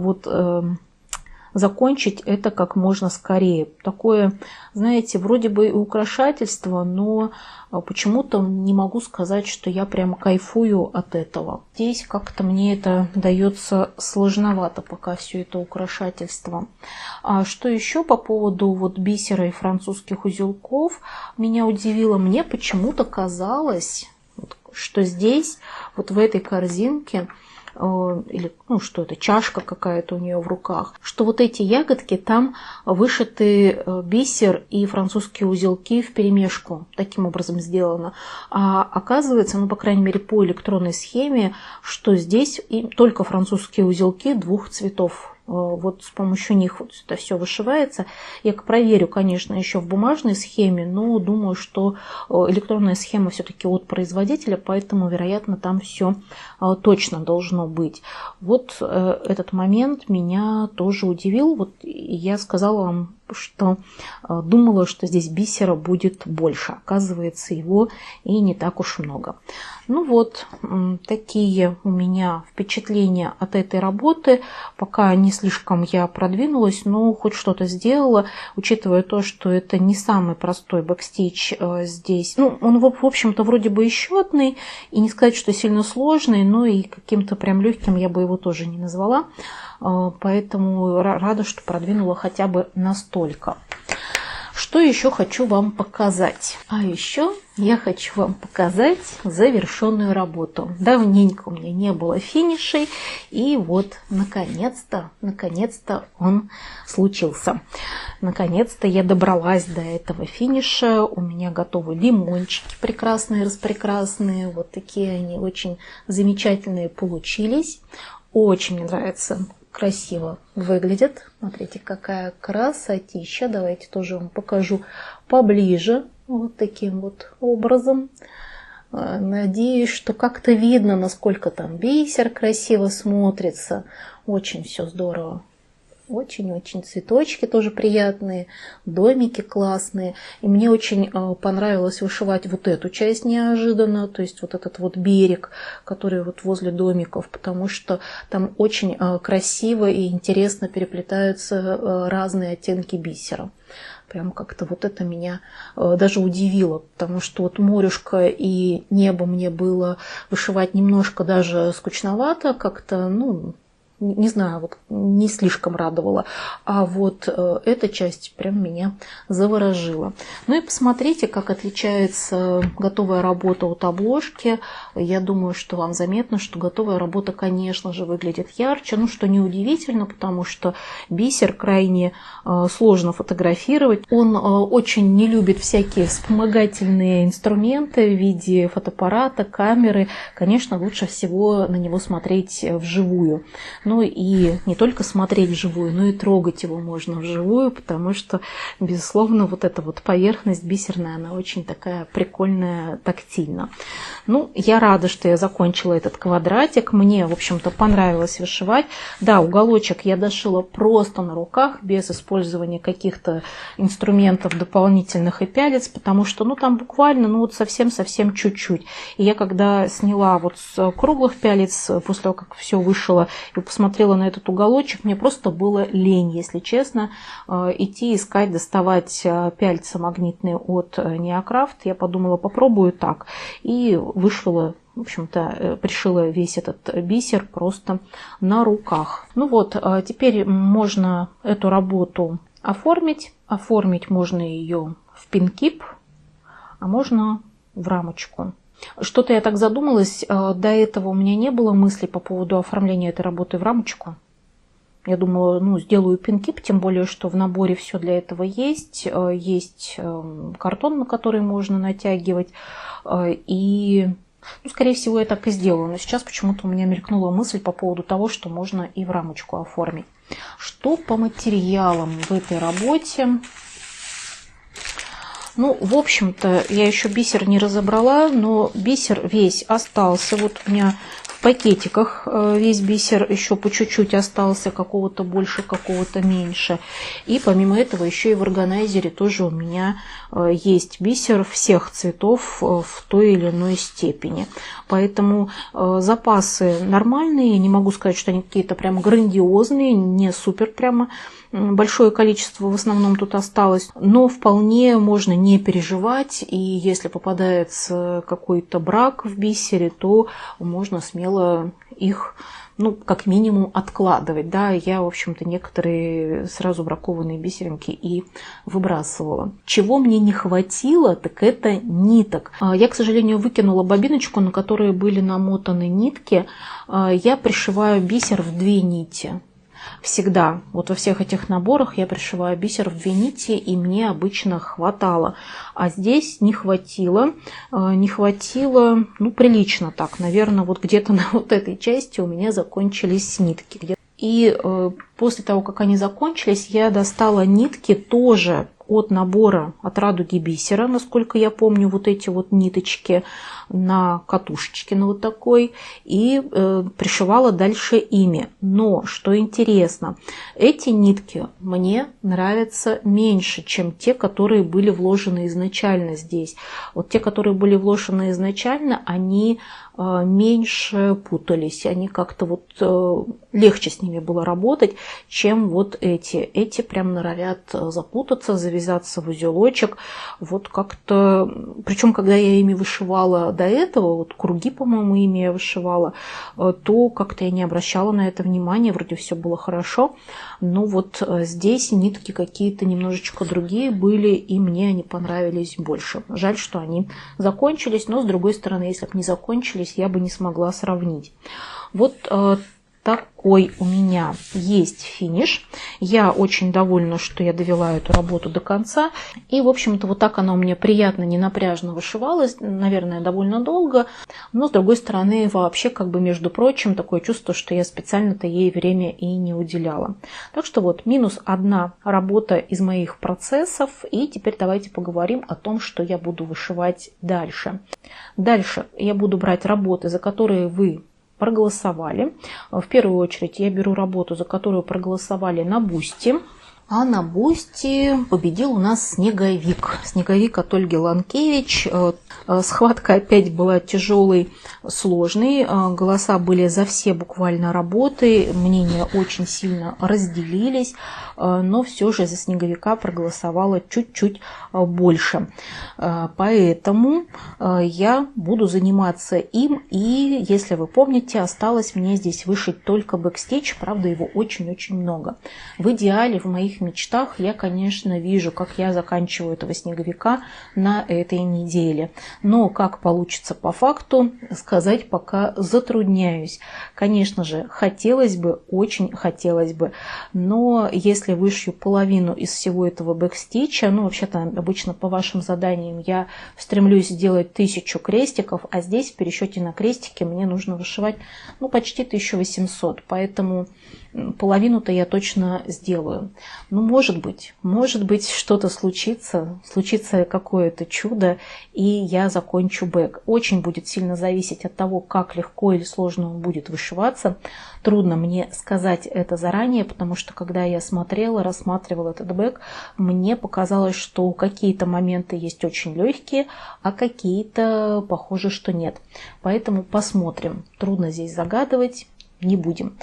закончить это как можно скорее. Такое, знаете, вроде бы и украшательство, но почему-то не могу сказать, что я прям кайфую от этого. Здесь как-то мне это дается сложновато пока все это украшательство. А что еще по поводу бисера и французских узелков меня удивило? Мне почему-то казалось, что здесь, в этой корзинке, или что это, чашка какая-то у нее в руках, что вот эти ягодки, там вышиты бисер и французские узелки вперемешку, таким образом сделано. А оказывается, по крайней мере по электронной схеме, что здесь только французские узелки 2 цветов. Вот с помощью них это все вышивается. Я проверю, конечно, еще в бумажной схеме, но думаю, что электронная схема все-таки от производителя, поэтому, вероятно, там все точно должно быть. Вот этот момент меня тоже удивил. Я сказала вам, что думала, что здесь бисера будет больше. Оказывается, его и не так уж много. Такие у меня впечатления от этой работы. Пока не слишком я продвинулась, но хоть что-то сделала, учитывая то, что это не самый простой бэкстич здесь. Он, в общем-то, вроде бы и счетный, и не сказать, что сильно сложный, но и каким-то прям легким я бы его тоже не назвала. Поэтому рада, что продвинула хотя бы настолько. Что еще хочу вам показать? А еще я хочу вам показать завершенную работу. Давненько у меня не было финишей, и наконец-то он случился. Наконец-то я добралась до этого финиша. У меня готовы лимончики прекрасные-распрекрасные. Вот такие они очень замечательные получились. Очень мне нравится. Красиво выглядит. Смотрите, какая красотища. Давайте тоже вам покажу поближе. Вот таким образом. Надеюсь, что как-то видно, насколько там бисер красиво смотрится. Очень все здорово. Очень-очень цветочки тоже приятные, домики классные. И мне очень понравилось вышивать эту часть неожиданно, то есть этот берег, который возле домиков, потому что там очень красиво и интересно переплетаются разные оттенки бисера. Прям как-то это меня даже удивило, потому что морюшко и небо мне было вышивать немножко даже скучновато, как-то, не знаю, вот не слишком радовала. А вот эта часть прям меня заворожила. Ну и посмотрите, как отличается готовая работа от обложки. Я думаю, что вам заметно, что готовая работа, конечно же, выглядит ярче. Ну, что неудивительно, потому что бисер крайне сложно фотографировать. Он очень не любит всякие вспомогательные инструменты в виде фотоаппарата, камеры. Конечно, лучше всего на него смотреть вживую. Ну и не только смотреть вживую, но и трогать его можно вживую, потому что, безусловно, вот эта вот поверхность бисерная, она очень такая прикольная, тактильна. Ну, я рада, что я закончила этот квадратик. Мне, в общем-то, понравилось вышивать. Да, уголочек я дошила просто на руках, без использования каких-то инструментов дополнительных и пялец, потому что, ну, там буквально, ну, вот совсем-совсем чуть-чуть. И я когда сняла вот с круглых пялец, после того, как все вышила, и посмотрела на этот уголочек, мне просто было лень, если честно, идти искать, доставать пяльцы магнитные от Неокрафт. Я подумала, попробую так. И вышила, в общем-то, пришила весь этот бисер просто на руках. Ну вот, теперь можно эту работу оформить. Оформить можно ее в пинкип, а можно в рамочку. Что-то я так задумалась, до этого у меня не было мыслей по поводу оформления этой работы в рамочку. Я думала, ну, сделаю пинкип, тем более, что в наборе все для этого есть. Есть картон, на который можно натягивать. И, ну, скорее всего, я так и сделаю. Но сейчас почему-то у меня мелькнула мысль по поводу того, что можно и в рамочку оформить. Что по материалам в этой работе? Ну, в общем-то, я еще бисер не разобрала, но бисер весь остался. Вот у меня в пакетиках весь бисер еще по чуть-чуть остался, какого-то больше, какого-то меньше. И помимо этого еще и в органайзере тоже у меня есть бисер всех цветов в той или иной степени. Поэтому запасы нормальные, не могу сказать, что они какие-то прям грандиозные, не супер прямо. Большое количество в основном тут осталось, но вполне можно не переживать, и если попадается какой-то брак в бисере, то можно смело их, ну, как минимум откладывать. Да, я, в общем-то, некоторые сразу бракованные бисеринки и выбрасывала. Чего мне не хватило, так это ниток. Я, к сожалению, выкинула бобиночку, на которой были намотаны нитки. Я пришиваю бисер в 2 нити. Всегда, вот во всех этих наборах я пришиваю бисер в 2 нити, и мне обычно хватало. А здесь не хватило, ну, прилично так. Наверное, вот где-то на вот этой части у меня закончились нитки. И после того, как они закончились, я достала нитки тоже от набора от Радуги бисера, насколько я помню, вот эти вот ниточки на катушечке, на вот такой, и пришивала дальше ими. Но, что интересно, эти нитки мне нравятся меньше, чем те, которые были вложены изначально здесь. Вот те, которые были вложены изначально, они меньше путались, они как-то вот легче с ними было работать, чем вот эти. Эти прям норовят запутаться, завязаться в узелочек, вот как-то, причем когда я ими вышивала до этого, вот круги, по-моему, ими я вышивала, то как-то я не обращала на это внимания, вроде все было хорошо, но вот здесь нитки какие-то немножечко другие были, и мне они понравились больше. Жаль, что они закончились, но с другой стороны, если бы не закончились, я бы не смогла сравнить. Вот такой у меня есть финиш. Я очень довольна, что я довела эту работу до конца. И, в общем-то, вот так она у меня приятно, ненапряжно вышивалась. Наверное, довольно долго. Но, с другой стороны, вообще, как бы, между прочим, такое чувство, что я специально-то ей время и не уделяла. Так что вот, минус 1 работа из моих процессов. И теперь давайте поговорим о том, что я буду вышивать дальше. Дальше я буду брать работы, за которые вы проголосовали. В первую очередь я беру работу, за которую проголосовали на Бусти. А на Бусти победил у нас Снеговик. Снеговик от Ольги Ланкевич. Схватка опять была тяжелой, сложной. Голоса были за все буквально работы. Мнения очень сильно разделились. но все же за снеговика проголосовало чуть-чуть больше. Поэтому я буду заниматься им, и, если вы помните, осталось мне здесь вышить только бэкстич, правда, его очень-очень много. В идеале, в моих мечтах, я, конечно, вижу, как я заканчиваю этого снеговика на этой неделе. Но как получится по факту, сказать пока затрудняюсь. Конечно же, хотелось бы, очень хотелось бы, но если вышью половину из всего этого бэкстича, ну, вообще-то обычно по вашим заданиям я стремлюсь сделать 1000 крестиков, а здесь в пересчете на крестики мне нужно вышивать, ну, почти 1800, поэтому половину-то я точно сделаю. Ну, может быть, что-то случится какое-то чудо, и я закончу бэк. Очень будет сильно зависеть от того, как легко или сложно он будет вышиваться. Трудно мне сказать это заранее, потому что когда я рассматривала этот бэк, мне показалось, что какие-то моменты есть очень легкие, а какие-то похоже, что нет. Поэтому посмотрим. Трудно здесь загадывать. Не будем.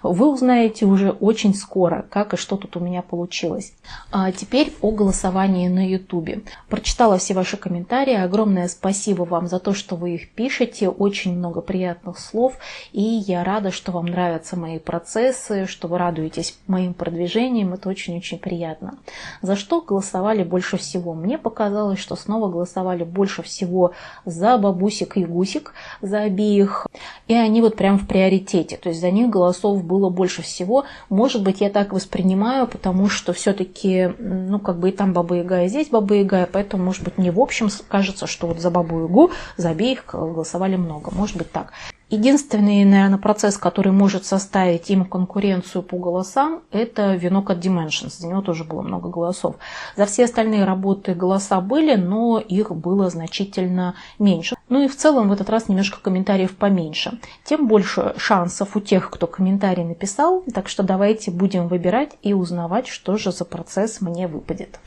Вы узнаете уже очень скоро, как и что тут у меня получилось. А теперь о голосовании на YouTube. Прочитала все ваши комментарии. Огромное спасибо вам за то, что вы их пишете. Очень много приятных слов. И я рада, что вам нравятся мои процессы, что вы радуетесь моим продвижениям. Это очень-очень приятно. За что голосовали больше всего? Мне показалось, что снова голосовали больше всего за бабусик и гусик, за обеих. И они вот прям в приоритете. То есть за них голосов было больше всего. Может быть, я так воспринимаю, потому что все-таки, ну, как бы и там Баба Яга, и здесь Баба Яга, поэтому, может быть, мне в общем кажется, что вот за Бабу Ягу, за обеих голосовали много. Может быть, так. Единственный, наверное, процесс, который может составить им конкуренцию по голосам, это венок от Dimensions. За него тоже было много голосов. За все остальные работы голоса были, но их было значительно меньше. Ну и в целом в этот раз немножко комментариев поменьше. Тем больше шансов у тех, кто комментарий написал. Так что давайте будем выбирать и узнавать, что же за процесс мне выпадет.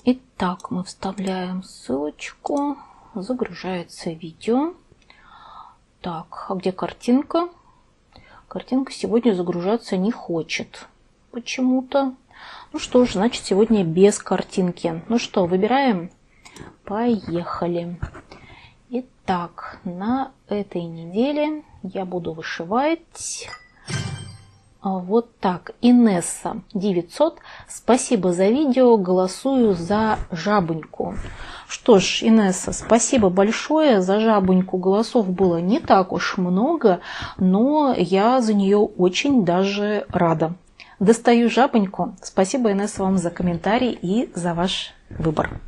Итак, мы вставляем ссылочку. Загружается видео. Так, а где картинка? Картинка сегодня загружаться не хочет почему-то. Ну что ж, значит, сегодня без картинки. Ну что, выбираем? Поехали. Итак, на этой неделе я буду вышивать вот так. Инесса 900. Спасибо за видео. Голосую за жабоньку. Что ж, Инесса, спасибо большое. За жабоньку голосов было не так уж много, но я за нее очень даже рада. Достаю жабоньку. Спасибо, Инесса, вам за комментарий и за ваш выбор.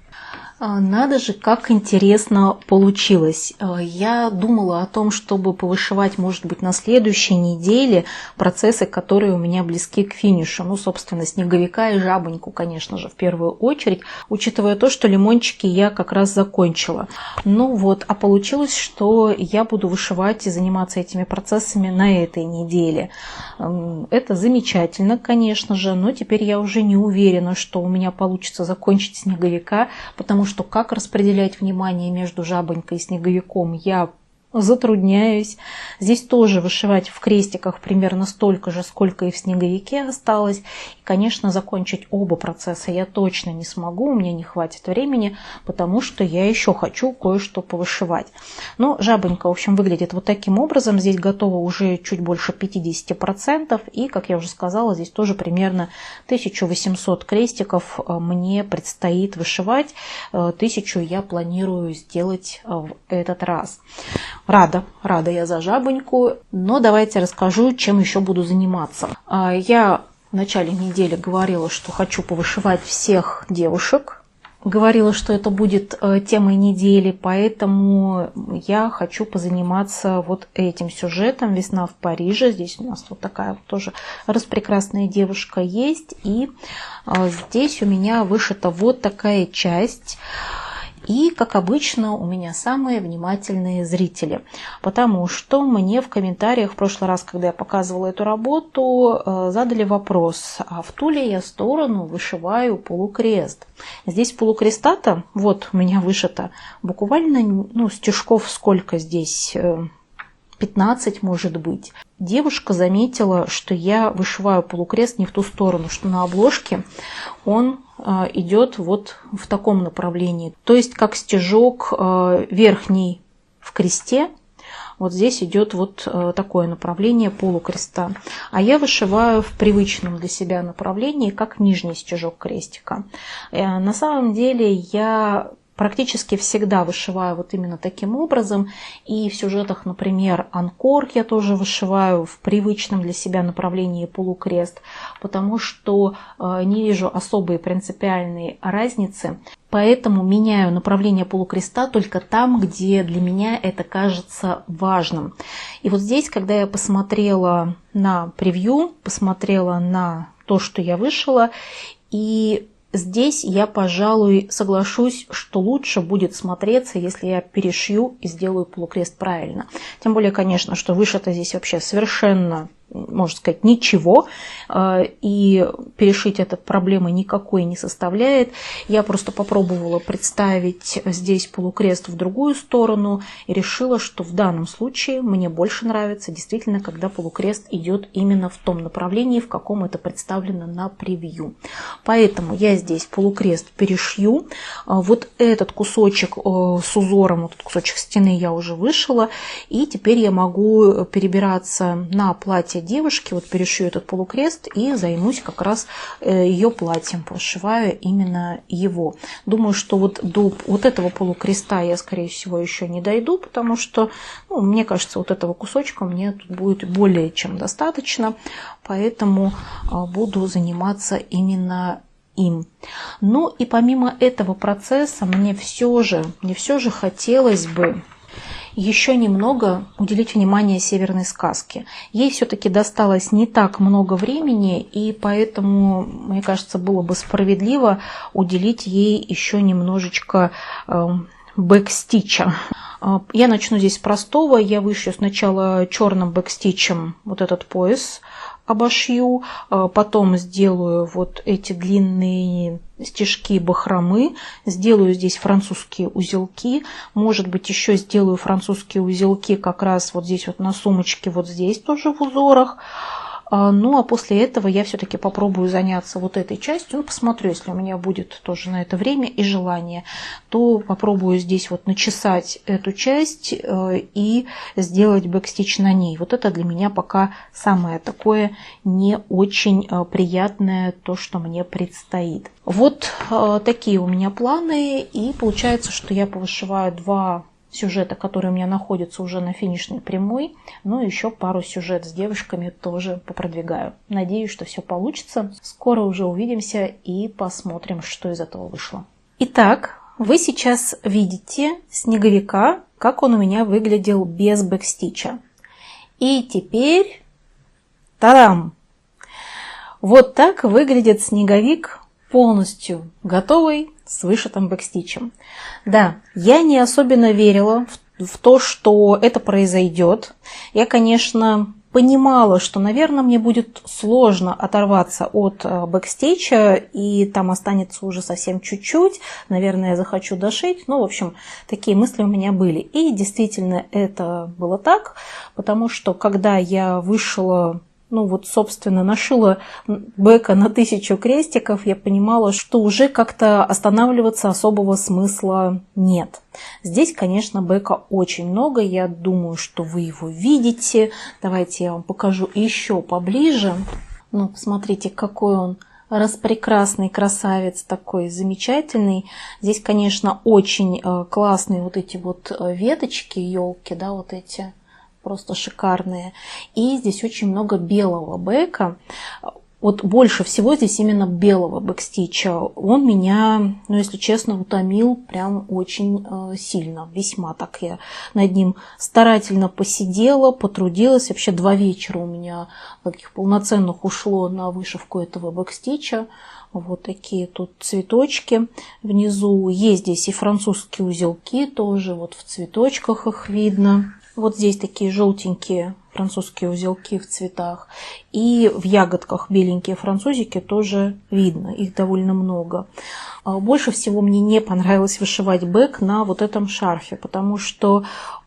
Надо же, как интересно получилось. Я думала о том, чтобы повышивать, может быть, на следующей неделе процессы, которые у меня близки к финишу. Ну, собственно, снеговика и жабоньку, конечно же, в первую очередь, учитывая то, что лимончики я как раз закончила. Ну вот, а получилось, что я буду вышивать и заниматься этими процессами на этой неделе. Это замечательно, конечно же, но теперь я уже не уверена, что у меня получится закончить снеговика, потому что как распределять внимание между жабонькой и снеговиком я затрудняюсь. Здесь тоже вышивать в крестиках примерно столько же, сколько и в снеговике осталось. И, конечно, закончить оба процесса я точно не смогу, у меня не хватит времени, потому что я еще хочу кое-что повышивать. Но жабонька, в общем, выглядит вот таким образом. Здесь готово уже чуть больше 50%. И, как я уже сказала, здесь тоже примерно 1800 крестиков мне предстоит вышивать. 1000 я планирую сделать в этот раз. Рада я за жабоньку, но давайте расскажу, чем еще буду заниматься. Я в начале недели говорила, что хочу повышивать всех девушек. Говорила, что это будет темой недели, поэтому я хочу позаниматься вот этим сюжетом «Весна в Париже». Здесь у нас вот такая вот тоже распрекрасная девушка есть. И здесь у меня вышита вот такая часть. И, как обычно, у меня самые внимательные зрители, потому что мне в комментариях в прошлый раз, когда я показывала эту работу, задали вопрос, а в ту ли я сторону вышиваю полукрест. Здесь полукреста-то, вот у меня вышито буквально, ну, стежков сколько здесь, 15 может быть. девушка заметила, что я вышиваю полукрест не в ту сторону, что на обложке он идет вот в таком направлении. То есть как стежок верхний в кресте, вот здесь идет вот такое направление полукреста. А я вышиваю в привычном для себя направлении, как нижний стежок крестика. На самом деле я практически всегда вышиваю вот именно таким образом. И в сюжетах, например, Анкор я тоже вышиваю в привычном для себя направлении полукрест, потому что не вижу особой принципиальной разницы. Поэтому меняю направление полукреста только там, где для меня это кажется важным. И вот здесь, когда я посмотрела на превью, посмотрела на то, что я вышила, и здесь я, пожалуй, соглашусь, что лучше будет смотреться, если я перешью и сделаю полукрест правильно. Тем более, конечно, что вышито здесь вообще совершенно, можно сказать, ничего, и перешить это проблемы никакой не составляет. Я просто попробовала представить здесь полукрест в другую сторону и решила, что в данном случае мне больше нравится действительно, когда полукрест идет именно в том направлении, в каком это представлено на превью. Поэтому я здесь полукрест перешью. Вот этот кусочек с узором, вот этот кусочек стены я уже вышила, и теперь я могу перебираться на платье девушки, вот перешью этот полукрест и займусь как раз ее платьем, пошиваю именно его. Думаю, что вот до вот этого полукреста я, скорее всего, еще не дойду, потому что, ну, мне кажется, вот этого кусочка мне тут будет более чем достаточно, поэтому буду заниматься именно им. Ну и помимо этого процесса мне все же хотелось бы еще немного уделить внимание северной сказке. Ей все-таки досталось не так много времени, и поэтому, мне кажется, было бы справедливо уделить ей еще немножечко бэкстича. Я начну здесь с простого. Я вышью сначала черным бэкстичем вот этот пояс, обошью, потом сделаю вот эти длинные стежки бахромы, сделаю здесь французские узелки, может быть, еще сделаю французские узелки как раз вот здесь вот на сумочке, вот здесь тоже в узорах. Ну, а после этого я все-таки попробую заняться вот этой частью. Ну, посмотрю, если у меня будет тоже на это время и желание, то попробую здесь вот начесать эту часть и сделать бэкстич на ней. Вот это для меня пока самое такое не очень приятное, то, что мне предстоит. Вот такие у меня планы. И получается, что я повышиваю два сюжета, которые у меня находятся уже на финишной прямой, ну и еще пару сюжет с девушками тоже попродвигаю. Надеюсь, что все получится. Скоро уже увидимся и посмотрим, что из этого вышло. Итак, вы сейчас видите снеговика, как он у меня выглядел без бэкстича. И теперь, та-дам! Вот так выглядит снеговик полностью готовый, с вышитым бэкстичем. Да, я не особенно верила в то, что это произойдет. Я, конечно, понимала, что, наверное, мне будет сложно оторваться от бэкстича, и там останется уже совсем чуть-чуть. Наверное, я захочу дошить. Ну, в общем, такие мысли у меня были. И действительно это было так, потому что когда я вышила, ну вот, собственно, нашила бэка на 1000 крестиков, я понимала, что уже как-то останавливаться особого смысла нет. Здесь, конечно, бэка очень много, я думаю, что вы его видите. Давайте я вам покажу еще поближе. Ну, посмотрите, какой он распрекрасный красавец, такой замечательный. Здесь, конечно, очень классные вот эти вот веточки, елки, да, вот эти. Просто шикарные. И здесь очень много белого бэка. Вот больше всего здесь именно белого бэкстича. Он меня, ну, если честно, утомил прям очень сильно. Весьма так я над ним старательно посидела, потрудилась. Вообще 2 вечера у меня таких полноценных ушло на вышивку этого бэкстича. Вот такие тут цветочки внизу. Есть здесь и французские узелки тоже. Вот в цветочках их видно. Вот здесь такие желтенькие французские узелки в цветах. И в ягодках беленькие французики тоже видно, их довольно много. Больше всего мне не понравилось вышивать бэк на вот этом шарфе, потому что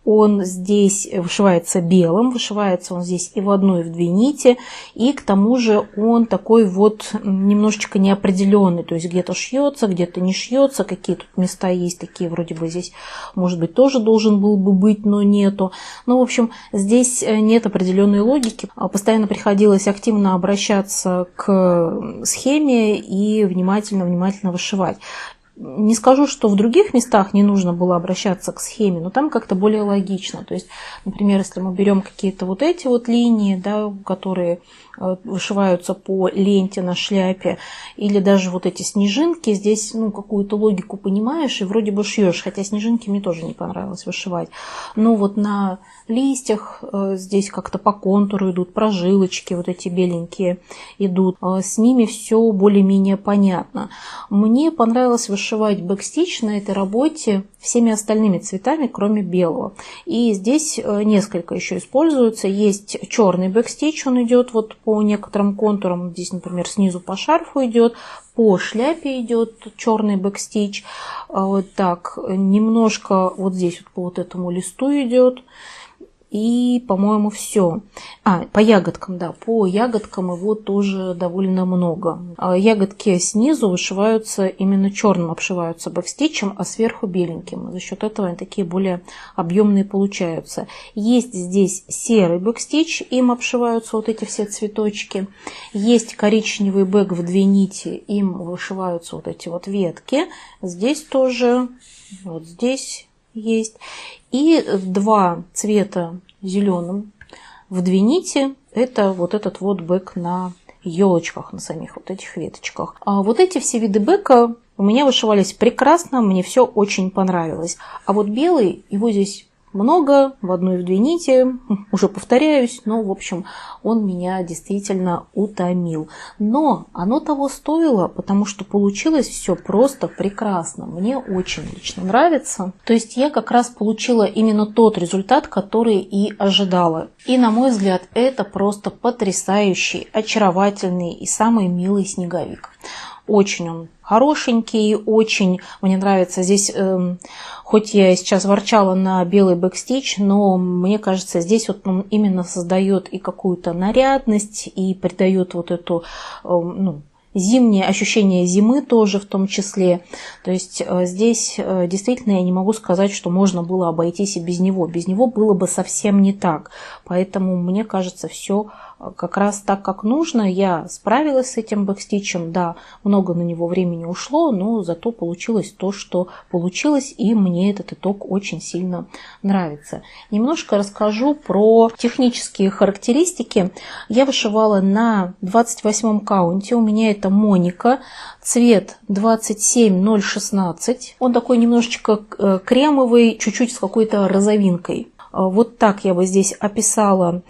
он здесь вышивается белым, вышивается он здесь и в одну, и в две нити, и к тому же он такой вот немножечко неопределенный, то есть где-то шьется, где-то не шьется, какие тут места есть такие, вроде бы здесь, может быть, тоже должен был бы быть, но нету. Ну, в общем, здесь нет определенной логики, постоянно приходилось активно обращаться к схеме и внимательно вышивать. Не скажу, что в других местах не нужно было обращаться к схеме, но там как-то более логично. То есть, например, если мы берем какие-то вот эти вот линии, да, которые вышиваются по ленте на шляпе, или даже вот эти снежинки, здесь какую-то логику понимаешь и вроде бы шьешь, хотя снежинки мне тоже не понравилось вышивать. Но вот на листьях здесь как-то по контуру идут прожилочки, вот эти беленькие идут, с ними все более-менее понятно. Мне понравилось вышивать бэкстич на этой работе всеми остальными цветами, кроме белого. И здесь несколько еще используется. Есть черный бэкстич, он идет вот по некоторым контурам. Здесь, например, снизу по шарфу идет, по шляпе идет черный бэкстич. Вот так, немножко вот здесь вот по вот этому листу идет. И, по-моему, все. По ягодкам, да, по ягодкам его тоже довольно много. Ягодки снизу вышиваются именно черным, обшиваются бэкстичем, а сверху беленьким. За счет этого они такие более объемные получаются. Есть здесь серый бэкстич, им обшиваются вот эти все цветочки. Есть коричневый бэк в две нити, им вышиваются вот эти вот ветки. Здесь тоже, вот здесь есть. И два цвета зеленым в две нити, это вот этот вот бэк на елочках, на самих вот этих веточках. А вот эти все виды бэка у меня вышивались прекрасно, мне все очень понравилось. А вот белый, его здесь много, в одну и в две нити, уже повторяюсь, но, в общем, он меня действительно утомил. Но оно того стоило, потому что получилось все просто прекрасно. Мне очень лично нравится. То есть я как раз получила именно тот результат, который и ожидала. И, на мой взгляд, это просто потрясающий, очаровательный и самый милый снеговик. Очень он хорошенький, очень мне нравится. Здесь, хоть я сейчас ворчала на белый бэкстич, но мне кажется, здесь вот он именно создает и какую-то нарядность, и придает вот эту, зимнее ощущение зимы тоже в том числе. То есть здесь действительно я не могу сказать, что можно было обойтись и без него. Без него было бы совсем не так. Поэтому мне кажется, все как раз так, как нужно. Я справилась с этим бэкстичем. Да, много на него времени ушло, но зато получилось то, что получилось, и мне этот итог очень сильно нравится. Немножко расскажу про технические характеристики. Я вышивала на 28-м каунте. У меня это Моника, цвет 27016. Он такой немножечко кремовый, чуть-чуть с какой-то розовинкой. Вот так я бы здесь описала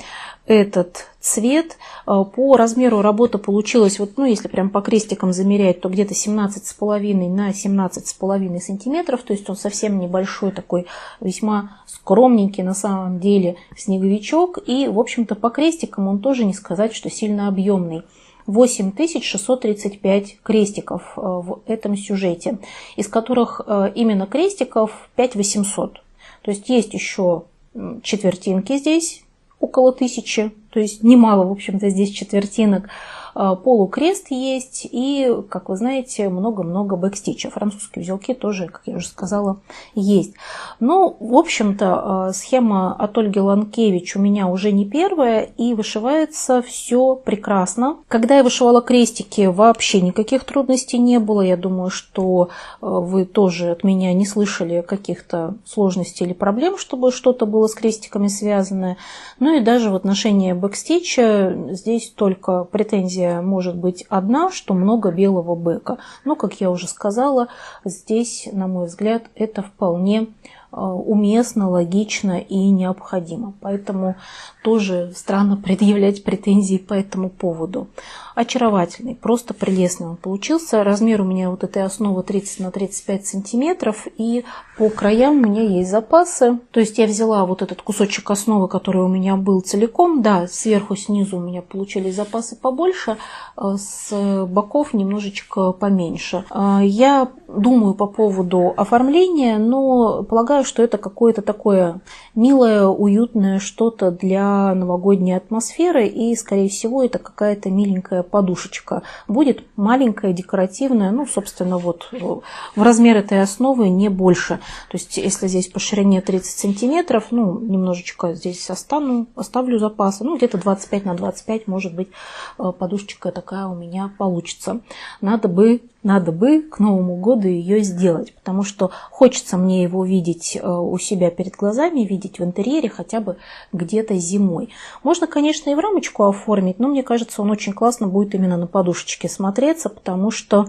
этот цвет. По размеру работа получилась, вот, если прям по крестикам замерять, то где-то 17,5 на 17,5 сантиметров. То есть он совсем небольшой, такой весьма скромненький на самом деле снеговичок. И, в общем-то, по крестикам он тоже не сказать, что сильно объемный. 8635 крестиков в этом сюжете, из которых именно крестиков 5800. То есть есть еще четвертинки здесь, около 1000, то есть немало, в общем-то, здесь четвертинок. Полукрест есть и, как вы знаете, много-много бэкстича. Французские узелки тоже, как я уже сказала, есть. Но, в общем-то, схема от Ольги Ланкевич у меня уже не первая, и вышивается все прекрасно. Когда я вышивала крестики, вообще никаких трудностей не было. Я думаю, что вы тоже от меня не слышали каких-то сложностей или проблем, чтобы что-то было с крестиками связанное. Ну и даже в отношении бэкстича здесь только претензия может быть одна, что много белого бэка. Но, как я уже сказала, здесь, на мой взгляд, это вполне уместно, логично и необходимо. Поэтому тоже странно предъявлять претензии по этому поводу. Очаровательный, просто прелестный он получился. Размер у меня вот этой основы 30 на 35 сантиметров, и по краям у меня есть запасы. То есть я взяла вот этот кусочек основы, который у меня был целиком. Да, сверху, снизу у меня получились запасы побольше, с боков немножечко поменьше. Я думаю по поводу оформления, но полагаю, что это какое-то такое милое, уютное что-то для новогодней атмосферы, и, скорее всего, это какая-то миленькая подушечка. Будет маленькая, декоративная, ну, собственно, вот в размер этой основы не больше. То есть, если здесь по ширине 30 сантиметров, ну, немножечко здесь оставлю запасы, ну, где-то 25 на 25, может быть, подушечка такая у меня получится. Надо бы к Новому году ее сделать, потому что хочется мне его видеть у себя перед глазами, видеть в интерьере хотя бы где-то зимой. Можно, конечно, и в рамочку оформить, но мне кажется, он очень классно будет именно на подушечке смотреться, потому что,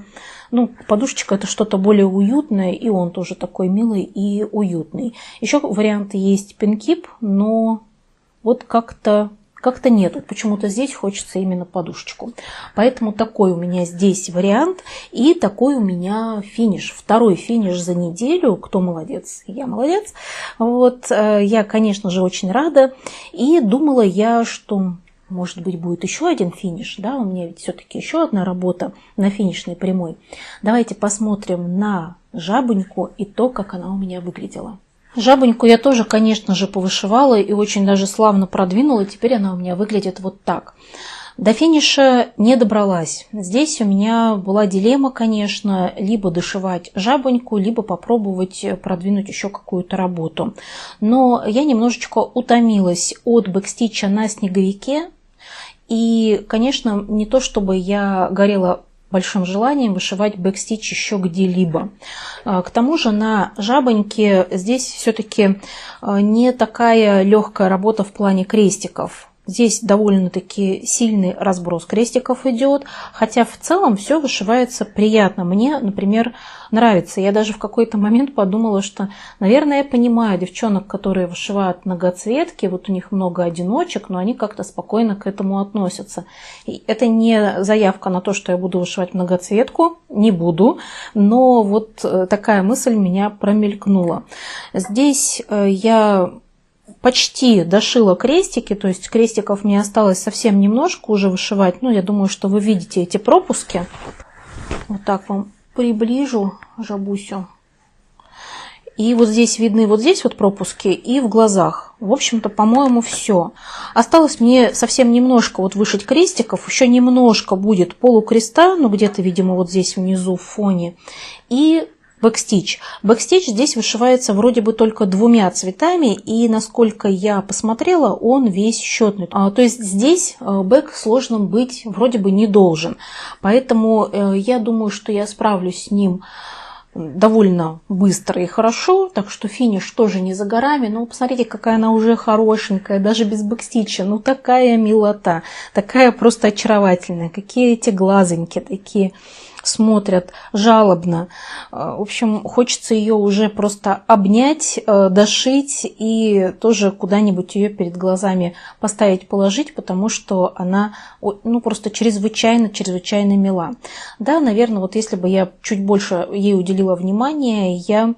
ну, подушечка — это что-то более уютное, и он тоже такой милый и уютный. Еще варианты есть пинкип, но вот как-то нет, вот почему-то здесь хочется именно подушечку. Поэтому такой у меня здесь вариант, и такой у меня финиш. Второй финиш за неделю. Кто молодец? Я молодец. Вот, я, конечно же, очень рада. И думала я, что, может быть, будет еще один финиш. Да, у меня ведь все-таки еще одна работа на финишной прямой. Давайте посмотрим на жабоньку и то, как она у меня выглядела. Жабоньку я тоже, конечно же, повышивала и очень даже славно продвинула. Теперь она у меня выглядит вот так. До финиша не добралась. Здесь у меня была дилемма, конечно, либо дошивать жабоньку, либо попробовать продвинуть еще какую-то работу. Но я немножечко утомилась от бэкстича на снеговике. И, конечно, не то чтобы я горела большим желанием вышивать бэкстич еще где-либо. К тому же на жабоньке здесь все-таки не такая легкая работа в плане крестиков. Здесь довольно-таки сильный разброс крестиков идет, хотя в целом все вышивается приятно. Мне, например, нравится. Я даже в какой-то момент подумала, что, наверное, я понимаю девчонок, которые вышивают многоцветки, вот у них много одиночек, но они как-то спокойно к этому относятся. И это не заявка на то, что я буду вышивать многоцветку, не буду, но вот такая мысль меня промелькнула. Здесь я почти дошила крестики, то есть крестиков мне осталось совсем немножко уже вышивать. Ну, я думаю, что вы видите эти пропуски. Вот так вам приближу жабусю. И вот здесь видны вот здесь вот пропуски и в глазах. В общем-то, по-моему, все. Осталось мне совсем немножко вот вышить крестиков. Еще немножко будет полукреста, ну где-то, видимо, вот здесь внизу в фоне. И бэкстич. Бэкстич здесь вышивается вроде бы только двумя цветами, и, насколько я посмотрела, он весь счетный. То есть здесь бэк сложным быть вроде бы не должен. Поэтому я думаю, что я справлюсь с ним довольно быстро и хорошо, так что финиш тоже не за горами. Но посмотрите, какая она уже хорошенькая, даже без бэкстича. Ну такая милота, такая просто очаровательная. Какие эти глазоньки такие смотрят жалобно. В общем, хочется ее уже просто обнять, дошить и тоже куда-нибудь ее перед глазами поставить, положить, потому что она, ну, просто чрезвычайно мила. Да, наверное, вот если бы я чуть больше ей уделила внимания, я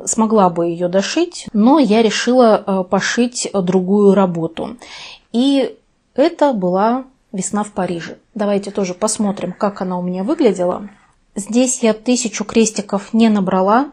смогла бы ее дошить, но я решила пошить другую работу. И это была «Весна в Париже». Давайте тоже посмотрим, как она у меня выглядела. Здесь я 1000 крестиков не набрала,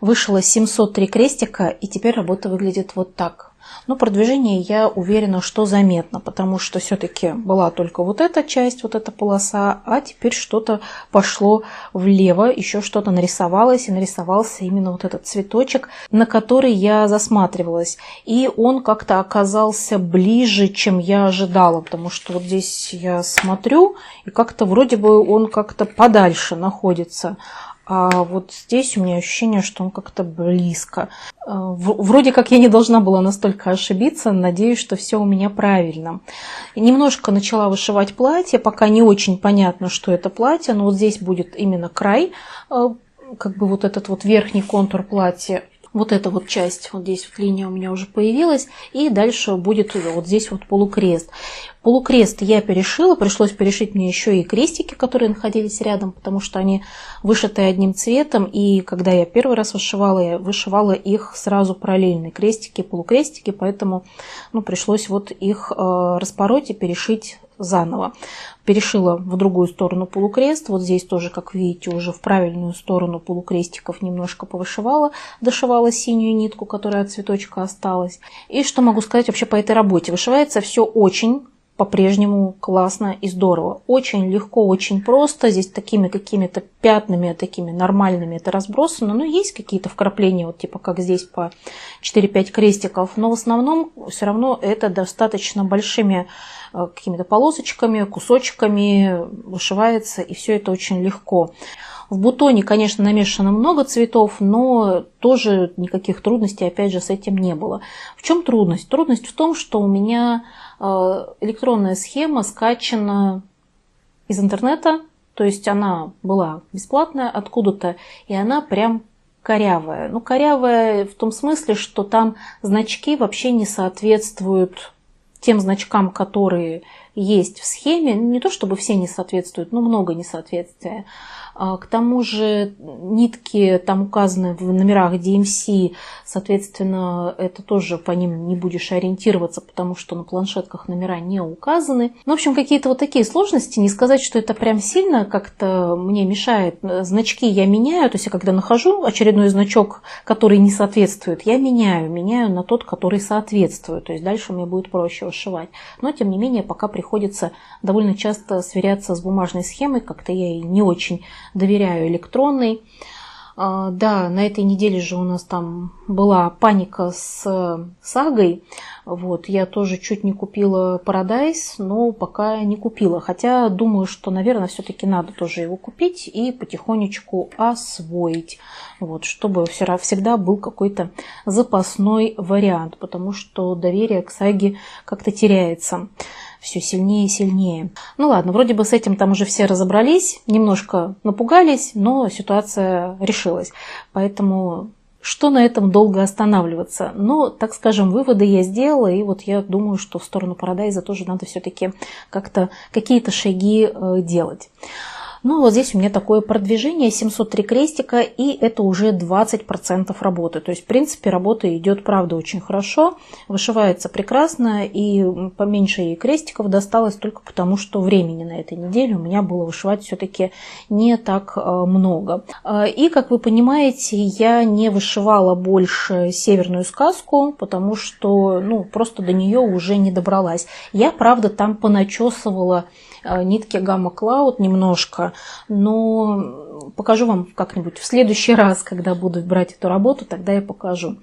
вышила 703 крестика, и теперь работа выглядит вот так. Но продвижение, я уверена, что заметно, потому что все-таки была только вот эта часть, вот эта полоса, а теперь что-то пошло влево, еще что-то нарисовалось, и нарисовался именно вот этот цветочек, на который я засматривалась. И он как-то оказался ближе, чем я ожидала, потому что вот здесь я смотрю, и как-то вроде бы он как-то подальше находится. А вот здесь у меня ощущение, что он как-то близко. Вроде как я не должна была настолько ошибиться. Надеюсь, что все у меня правильно. И немножко начала вышивать платье. Пока не очень понятно, что это платье. Но вот здесь будет именно край. Как бы вот этот вот верхний контур платья. Вот эта вот часть, вот здесь вот линия у меня уже появилась, и дальше будет вот здесь вот полукрест. Полукрест я перешила, пришлось перешить мне еще и крестики, которые находились рядом, потому что они вышиты одним цветом, и когда я первый раз вышивала, я вышивала их сразу параллельно, крестики, полукрестики, поэтому пришлось вот их распороть и перешить заново. Перешила в другую сторону полукрест, вот здесь тоже, как видите, уже в правильную сторону полукрестиков немножко повышивала, дошивала синюю нитку, которая от цветочка осталась. И что могу сказать вообще по этой работе? Вышивается все очень по-прежнему классно и здорово. Очень легко, очень просто. Здесь такими какими-то пятнами, такими нормальными это разбросано. Но есть какие-то вкрапления, вот типа как здесь по 4-5 крестиков. Но в основном все равно это достаточно большими какими-то полосочками, кусочками вышивается. И все это очень легко. В бутоне, конечно, намешано много цветов, но тоже никаких трудностей, опять же, с этим не было. В чем трудность? Трудность в том, что у меня электронная схема скачана из интернета, то есть она была бесплатная откуда-то, и она прям корявая. Корявая в том смысле, что там значки вообще не соответствуют тем значкам, которые есть в схеме. Не то чтобы все не соответствуют, но много несоответствия. К тому же нитки там указаны в номерах DMC, соответственно, это тоже по ним не будешь ориентироваться, потому что на планшетках номера не указаны. В общем, какие-то вот такие сложности. Не сказать, что это прям сильно как-то мне мешает. Значки я меняю, то есть я когда нахожу очередной значок, который не соответствует, я меняю на тот, который соответствует. То есть дальше мне будет проще вышивать. Но, тем не менее, пока приходится довольно часто сверяться с бумажной схемой, как-то я ей не очень доверяю электронной. Да, на этой неделе же у нас там была паника с сагой. Вот, я тоже чуть не купила Paradise, но пока не купила. Хотя думаю, что, наверное, все-таки надо тоже его купить и потихонечку освоить. Вот, чтобы всегда был какой-то запасной вариант, потому что доверие к саге как-то теряется все сильнее и сильнее. Ну ладно, вроде бы с этим там уже все разобрались, немножко напугались, но ситуация решилась. Поэтому что на этом долго останавливаться? Но, так скажем, выводы я сделала, и вот я думаю, что в сторону Paradise тоже надо все-таки как-то какие-то шаги делать. Ну, вот здесь у меня такое продвижение, 703 крестика, и это уже 20% работы. То есть, в принципе, работа идет, правда, очень хорошо, вышивается прекрасно, и поменьше ей крестиков досталось только потому, что времени на этой неделе у меня было вышивать все-таки не так много. И, как вы понимаете, я не вышивала больше северную сказку, потому что, просто до нее уже не добралась. Я, правда, там поначесывала нитки Gamma Cloud немножко, но покажу вам как-нибудь в следующий раз, когда буду брать эту работу, тогда я покажу.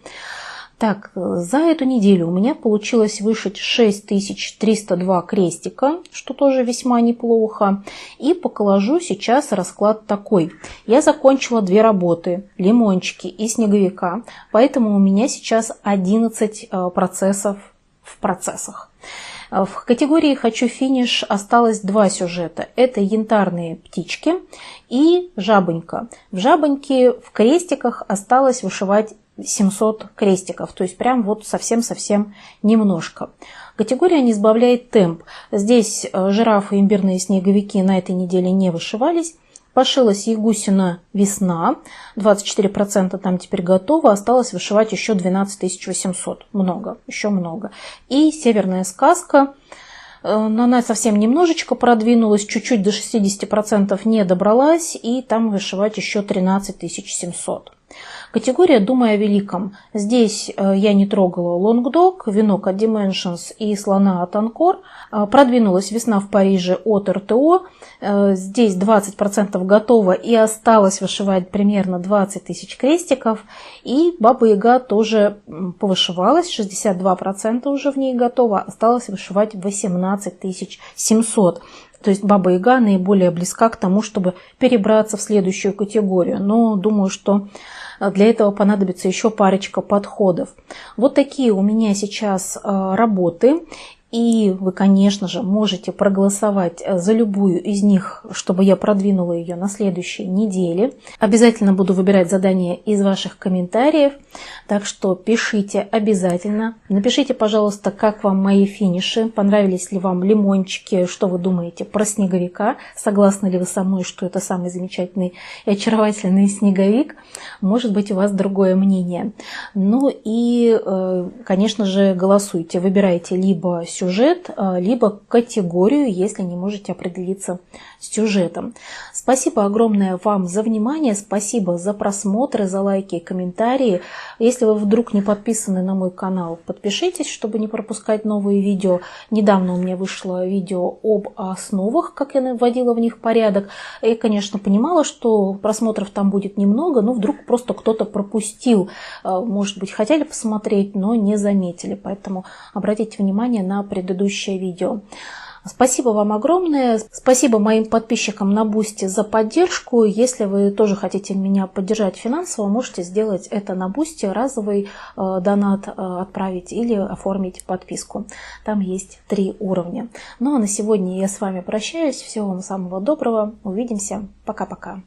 Так, за эту неделю у меня получилось вышить 6302 крестика, что тоже весьма неплохо. И по коллажу сейчас расклад такой. Я закончила 2 работы, лимончики и снеговика, поэтому у меня сейчас 11 процессов в процессах. В категории «Хочу финиш» осталось 2 сюжета. Это янтарные птички и жабонька. В жабоньке в крестиках осталось вышивать 700 крестиков. То есть прям вот совсем-совсем немножко. Категория не сбавляет темп. Здесь жирафы и имбирные снеговики на этой неделе не вышивались. Пошилась Ягусина весна, 24% там теперь готово, осталось вышивать еще 12 800, много, еще много. И северная сказка, она совсем немножечко продвинулась, чуть-чуть до 60% не добралась, и там вышивать еще 13 700. Категория «Думай о великом». Здесь я не трогала лонгдог, венок от Dimensions и слона от Анкор. Продвинулась весна в Париже от РТО. Здесь 20% готово и осталось вышивать примерно 20 тысяч крестиков. И Баба Яга тоже повышивалась, 62% уже в ней готово, осталось вышивать 18 700. То есть Баба Яга наиболее близка к тому, чтобы перебраться в следующую категорию. Но думаю, что для этого понадобится еще парочка подходов. Вот такие у меня сейчас работы. И вы, конечно же, можете проголосовать за любую из них, чтобы я продвинула ее на следующей неделе. Обязательно буду выбирать задания из ваших комментариев, так что пишите обязательно. Напишите, пожалуйста, как вам мои финиши, понравились ли вам лимончики, что вы думаете про снеговика, согласны ли вы со мной, что это самый замечательный и очаровательный снеговик. Может быть, у вас другое мнение. Ну и, конечно же, голосуйте, выбирайте либо сюжет, либо категорию, если не можете определиться с сюжетом. Спасибо огромное вам за внимание, спасибо за просмотры, за лайки и комментарии. Если вы вдруг не подписаны на мой канал, подпишитесь, чтобы не пропускать новые видео. Недавно у меня вышло видео об основах, как я вводила в них порядок. Я, конечно, понимала, что просмотров там будет немного, но вдруг просто кто-то пропустил. Может быть, хотели посмотреть, но не заметили. Поэтому обратите внимание на предыдущее видео. Спасибо вам огромное. Спасибо моим подписчикам на Бусти за поддержку. Если вы тоже хотите меня поддержать финансово, можете сделать это на Бусти, разовый донат отправить или оформить подписку. Там есть 3 уровня. Ну а на сегодня я с вами прощаюсь. Всего вам самого доброго. Увидимся. Пока-пока.